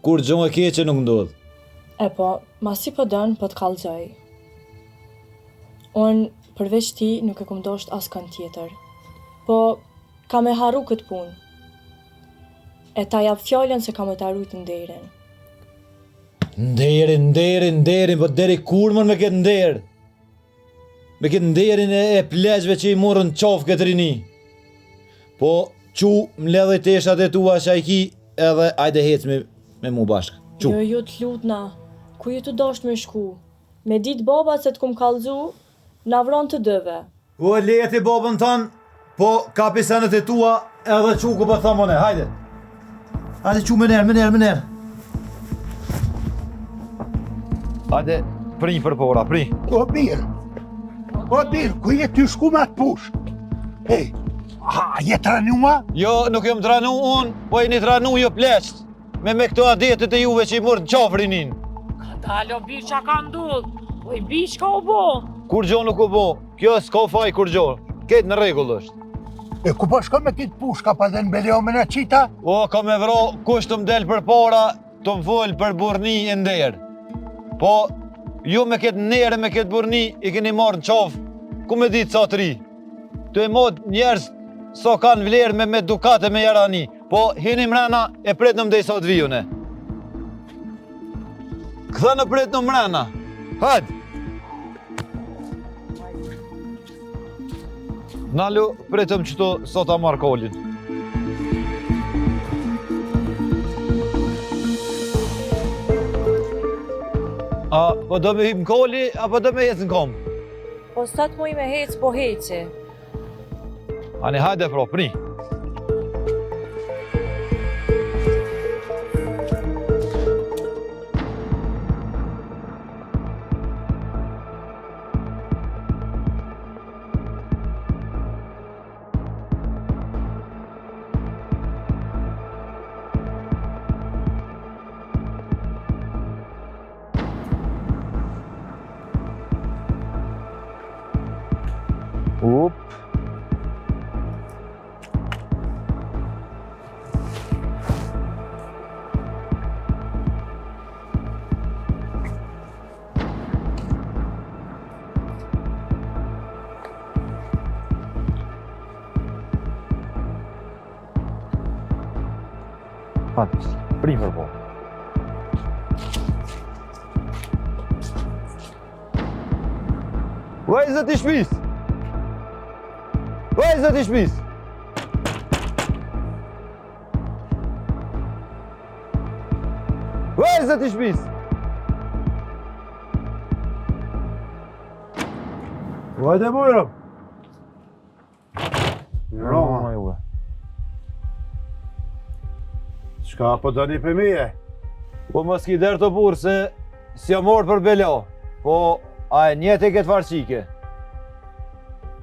Speaker 2: kur gjon e keqe nuk ndodh.
Speaker 11: E po, ma si po dën, po t'kallëzoj. Unë, përveç ti, nuk e kum dosht as kënd tjetër. Po, ka me haru këtë punë. E ta jap fjallën se ka me ta rujt nderin.
Speaker 2: Nderin, po deri kur më me këtë nder? Me këtë nderin e pleqve që i morën qafë këtë rini. Po, qu mledhe teshat e tua shajki edhe ajde hec me mu bashkë. Qu.
Speaker 11: Jo, të lutna. Ku ju të dasht me shku? Me dit baba se të kum kallzu, na vron të dëve.
Speaker 2: O, leti babën tanë, po kapi senet e tua edhe qu ku pa thamone, hajde. Hajde qu me nërë. Hajde, prinj për pora, prinj.
Speaker 3: O birë, ku je ty shku me atë push? Ej, je tranua?
Speaker 2: Jo, nuk jom tranu unë, po e një tranu jo pleqt. Me këto adetet e juve që i mërë në qafë rinin.
Speaker 1: Ka dalë o birë që ka ndodhë. O i birë që ka u bo.
Speaker 2: Kur gjo nuk u bo, kjo s'ka faj kur gjo. Ketë në regull është.
Speaker 3: E ku po shko me kitë push, ka pa dhe në beleo me në qita?
Speaker 2: O, ka me vro, kush të mdel për para, të mfull për burni e nderë. Po, ju me këtë nere, me këtë burni, i keni marrë në qafë, ku me ditë sa të ri. Të e mod njerës, so kanë vlerë me dukate me jarani, po hini mrena e pret në mdej sa të vijune. Këtha në pret në mrena, hajtë. Nalu, pretëm qëto sot a marrë kolin. A, po do me hip në koli, apo do me hec në kom?
Speaker 11: Po sot mu i me hec, po heci.
Speaker 2: Ani hajde pro, pri. Up. Hadi, prima po. Vajzat i shpis! Vajzat i shpis! Vajzat i shpis!
Speaker 10: Vajde bujrëm! Roma. Shka po do një për mije?
Speaker 2: Po mos ki der të burë se si o morë për bela, po a e njët e këtë farqike.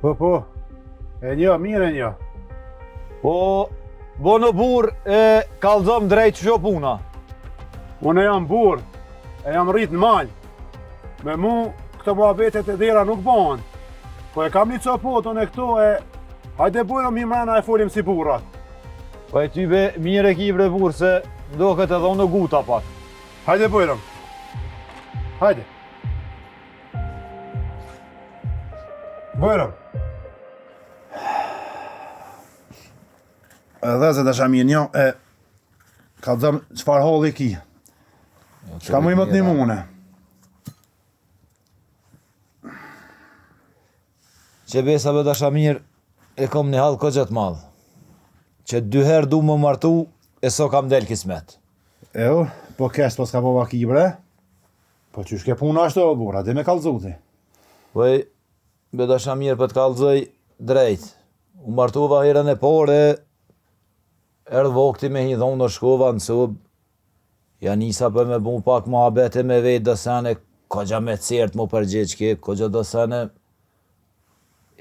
Speaker 10: Po, e një, mire një.
Speaker 2: Po, bo në burë e kalzëm drejt që puna.
Speaker 10: Unë jam burë, e jam rritë në malë. Me mu, këto muhabetet e dera nuk bëhen. Po e kam një copotën e këto e... Hajde bujrëm i mrena e folim si burat.
Speaker 2: Po e ty be mire ki bre burë se do këtë edhe në guta pak.
Speaker 10: Hajde bujrëm. Hajde. Bujrëm. Edhe se të shamin një e... Ka të zëmë qëfar halli ki. Shka mu i më të një mune.
Speaker 2: Që besa be dashamir e kom një halë këgjët malë. Që dyherë du më martu e so kam del kismet.
Speaker 10: Jo, po kesh po s'ka bova kibre. Po që shke puna ashtu o bura, dhe me kalzuti.
Speaker 2: Vaj, be dashamir për të kalzoj drejt. U martuva herën e por e erdhë vokti me hidhon në shkova në sub. Ja nisa për me bu pak muhabete me vetë dësane, kogja me cert mu përgjeqke, kogja dësane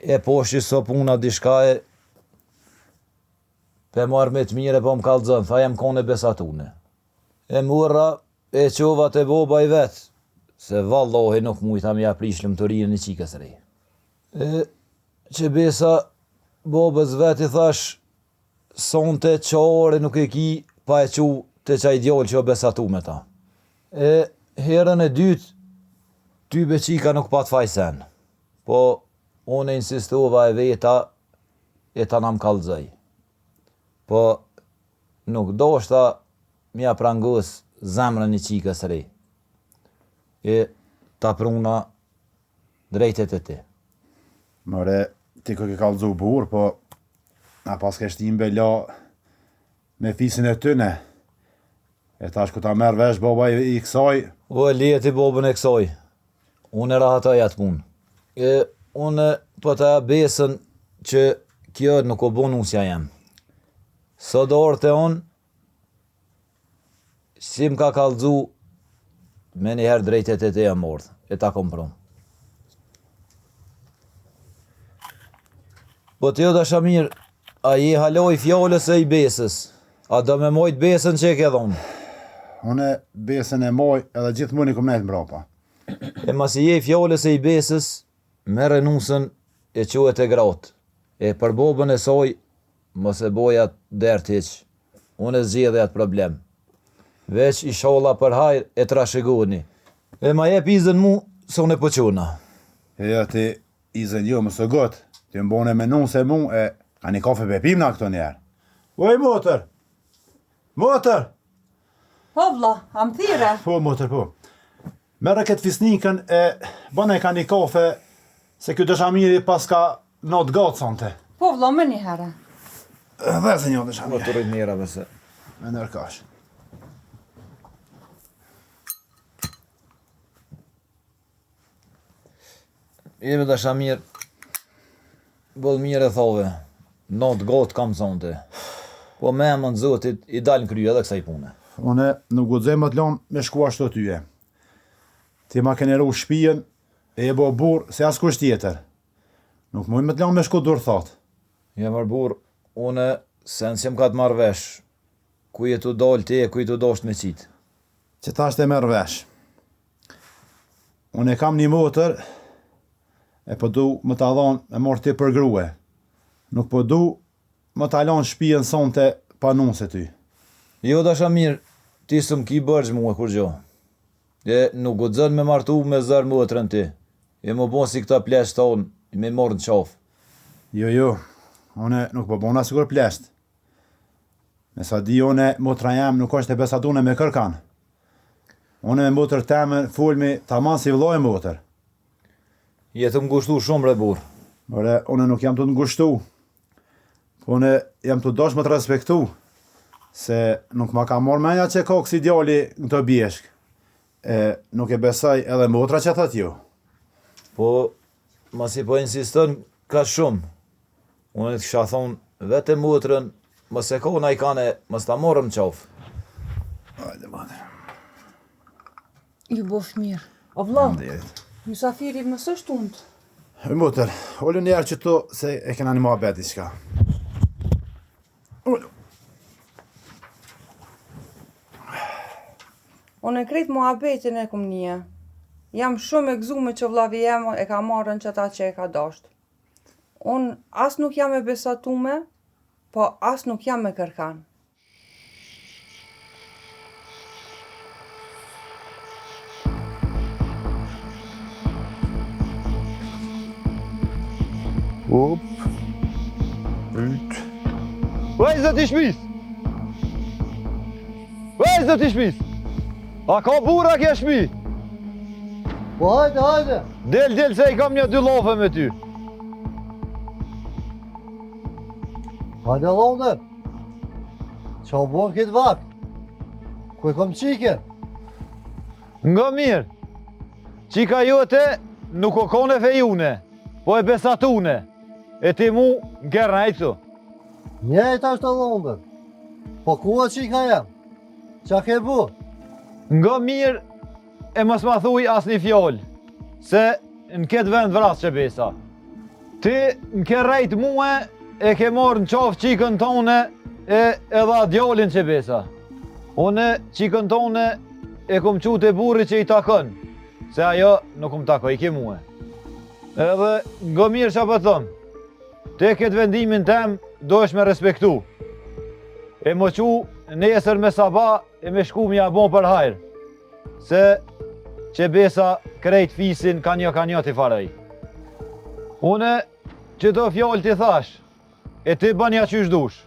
Speaker 2: e poshti so puna dishka e pe marrë me të mire po më kalzën, tha jem kone besatune. E murra e qova të boba i vetë, se vallohi nuk mujta me ja prish lëmëtorinë në qikës rej. E që besa bobës vetë i thash, sonte qore nuk e ki pa e qu të qaj djollë që o besatu me ta. E herën e dytë, ty beqika nuk pat fajsen, po unë insistova e veta e ta nam kalzëj. Po nuk do shta mja prangos zemrën i qikës rej. e ta pruna drejtet e ti.
Speaker 10: Mëre, ti ko ke kallëzu burë, po na pas ke shtim bela me fisin e tyne. E tash ku ta merr vesh baba i kësaj.
Speaker 2: O e lijet i bobën e kësaj. Unë e rahatoj atë punë. Unë po ta besën që kjo nuk o bon usja jam. Sot orë të unë, si më ka kallëzu, me njëherë drejtet e te e mordë, e ta kom prunë. Po t'jo da Shamir, a je haloj fjallës e i besës, a do me mojt besën që e ke dhonë?
Speaker 10: Unë besën e moj edhe gjithë mund i kom nejtë mbrapa.
Speaker 2: E mas i je fjallës e i besës, me renusën e quet e gratë. E për bobën e soj, mos e boja derë t'iq. Unë e zgjidhe atë problem. Veç i sholla për hajr e trashëgoni. E ma jep izën mu, së unë e pëquna.
Speaker 10: Ja ti izën jo më së gotë, ti më bone me nunë se mu e ka një kafe pepim na këto njerë. Oj, motër! Motër!
Speaker 9: Po vlla, am thire.
Speaker 10: Po, motër, po. Merë këtë fisnikën e bëne ka një kafe se kjo dëshamiri pas ka not gatë sante.
Speaker 9: Po vlla, më një herë.
Speaker 10: Dhe se një
Speaker 2: Po
Speaker 10: dëshamiri.
Speaker 2: të rrit mira bëse.
Speaker 10: Me nërkash.
Speaker 2: Jemi da Shamir, bëll mirë e thove, not gotë kam zonte. Po me emën zotit i dalën krye edhe kësaj pune.
Speaker 10: Une nuk gudzej më t'lon me shku ashtu tyje. Ti ma keneru shpijen e e bo burë se as kusht tjetër. Nuk muj me t'lon me shku dur thot.
Speaker 2: Ja marbur, une se nësim ka të marrë vesh, ku je tu dal ti e ku je tu dasht me qitë.
Speaker 10: Që ta është e merë vesh. Une kam një motër e po du më t'a dhonë me morë ti për grue. Nuk po du më t'a lanë shpijen sonte pa nunë se ty.
Speaker 2: Jo da Shamir, ti së më ki bërgjë mua kur gjo. E nuk gudzën me martu me zërë motrën ti. E më bon si këta plesh tonë, i me morë në qafë.
Speaker 10: Jo, une nuk po bona sigur plesht. Me sa di une motra jam nuk është e besatune me kërkan. Une me motër temen fulmi taman si vlloj motër.
Speaker 2: Je të më gushtu shumë bre burë.
Speaker 10: Ore, une nuk jam të ngushtu. Une jam të dosh më të respektu. Se nuk ma ka morë menja që ka kësi djali në të bjeshk. E nuk e besaj edhe motra që thët ju.
Speaker 2: Po, masi po insistën ka shumë. Unë të kisha thonë vete motrën, mos e kona i kane, mos ta morëm qafë.
Speaker 10: Hajde, bane.
Speaker 9: Ju bof mirë. O vlla,
Speaker 10: Ndjerit.
Speaker 9: mysafiri më së shtunë.
Speaker 10: E motër, ollu njerë që tu se e kena një muhabet i shka. Ollu.
Speaker 9: Unë e krejt muhabetin e kum një. Jam shumë e gëzume që vllavi jem e ka marrën që ta që e ka dasht. Unë as nuk jam e besatume, po as nuk jam e kërkan.
Speaker 5: Up. Ut. Vajzat i shpis! Vajzat i shpis! A ka bura kja shpi?
Speaker 8: Po hajde!
Speaker 5: Del se i kam një dy lofe me ty.
Speaker 8: Hajde londër! Qa bon këtë vakt? Ku e kom qike?
Speaker 5: Nga mirë. Qika jote nuk o kone fejune, po e besatune. E ti mu ngërna e këtu.
Speaker 8: Njejt ashtë të londër. Po ku a qika jam? Qa ke bu?
Speaker 5: Nga mirë e mos ma thuj as një fjallë, se në këtë vend vras që besa. Ti në ke rejt muë e ke marrë në qafë qikën tone e edha djallin që besa. Une qikën tone e kom qute burri që i takon, se ajo nuk kom takoj, i ke muë. Edhe nga mirë që për thëmë, te këtë vendimin tem do është me respektu. E më qu nesër me saba e me shku mja bon për hajrë. Se që besa krejt fisin ka një t'i faraj. Une që do fjallë t'i thash, e ti bënja qysh dush.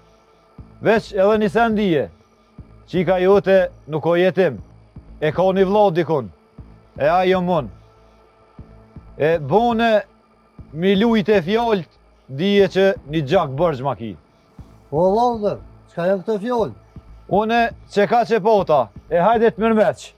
Speaker 5: Veç edhe një sendije, qika jote nuk o jetim, e ka një vllot dikun.
Speaker 2: e ajo mon. E bone mi lujt e fjallët, dije që një gjak bërgj ma ki.
Speaker 8: Po vallë, çka janë këto fjalë?
Speaker 2: Une që ka që pota, e hajde të mërmeq.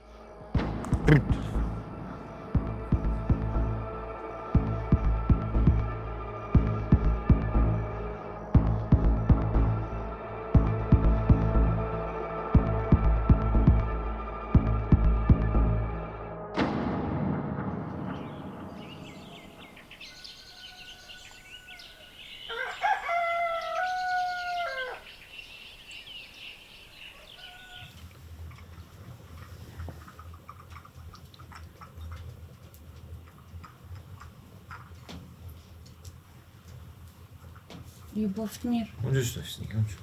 Speaker 9: Ju boft mirë.
Speaker 2: Unë gjështë është një kam që.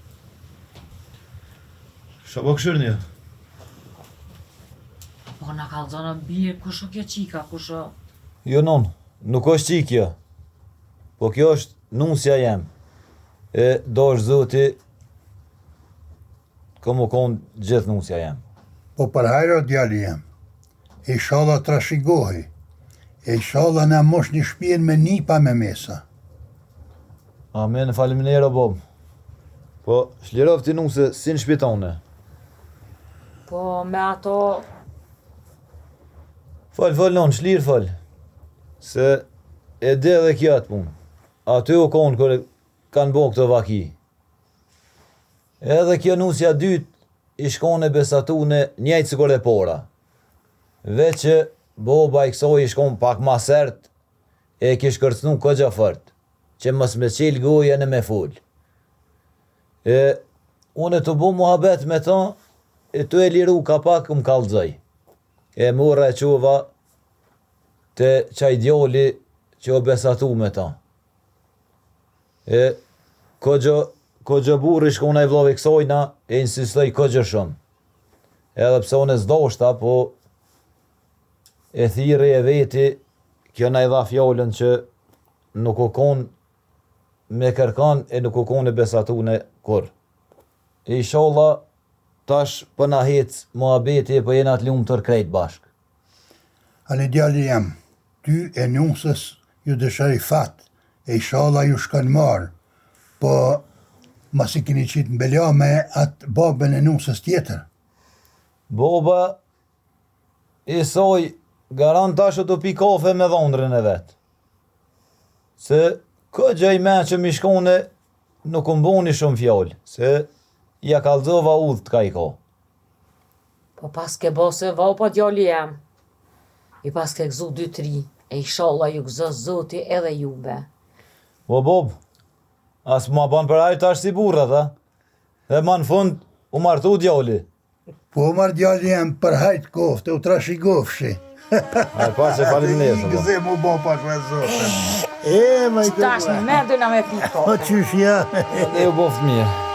Speaker 2: Shë po këshër një?
Speaker 1: Po na kallzon birë, kush o kjo qika, kush o...
Speaker 2: Jo non, nuk është qikja. Po kjo është nusja jem. E do është zoti, këmë konë gjithë nusja jem.
Speaker 3: Po për hajra djali jem. E shala trashigohi. E shala na mosh një shpijen me nipa me mesa.
Speaker 2: Amen, faleminderit bob. Po, shlirov ti nuse si në shpitone.
Speaker 1: Po me ato...
Speaker 2: Fal, non, shlir fal. Se e dhe dhe kjo atë punë. Aty u konë kërë kanë bo këto vaki. Edhe kjo nusja dytë i shkone besatune njejtë së kërë e pora. Veç që boba i kësoj i shkone pak ma sert e kish kërcnu këgja fërt. Që mës me qilë gojen e me full. Unë të bu muhabet me ta, e të e liru ka pak më kallëzaj. E mora e quva të qaj djoli që o besatu me ta. Kogjo burri shkona i vlovi kësojna, e insistoj kogjo shumë. Edhe pse unë e zdoshta, po e thiri e veti, kjo na i dha fjallën që nuk o konë me kërkan e nuk u kone besatune kur. Inshallah, tash për na hec muhabeti për jena të lumë tër krejt bashk.
Speaker 3: Ale djali jem, ty e nusës ju dëshari fat, e inshallah ju shkan marë, po mas i kini qitë mbelja me atë babën e nusës tjetër.
Speaker 2: Boba i soj garant tash të pi kafe me dhondrën e vetë. Se këgja i me që mi shkone nuk më boni shumë fjallë, se ja kalzova udhë të ka i ka.
Speaker 1: Po pas ke bose vau pa djali jem. I pas ke gzu 2-3, e inshallah ju gëzë zoti edhe jube.
Speaker 2: Po bob, as ma ban për ajë tash si burrat, a? Dhe ma në fund u martu djali.
Speaker 3: Po marë djali jem për hajt kofte, u trashigofshi.
Speaker 2: Aj pa që faleminderit.
Speaker 3: Gëze mu bo pak me zote. E, ma i
Speaker 1: Tash në mendojna me piko.
Speaker 3: Po qysh ja.
Speaker 2: Dhe u boft mirë.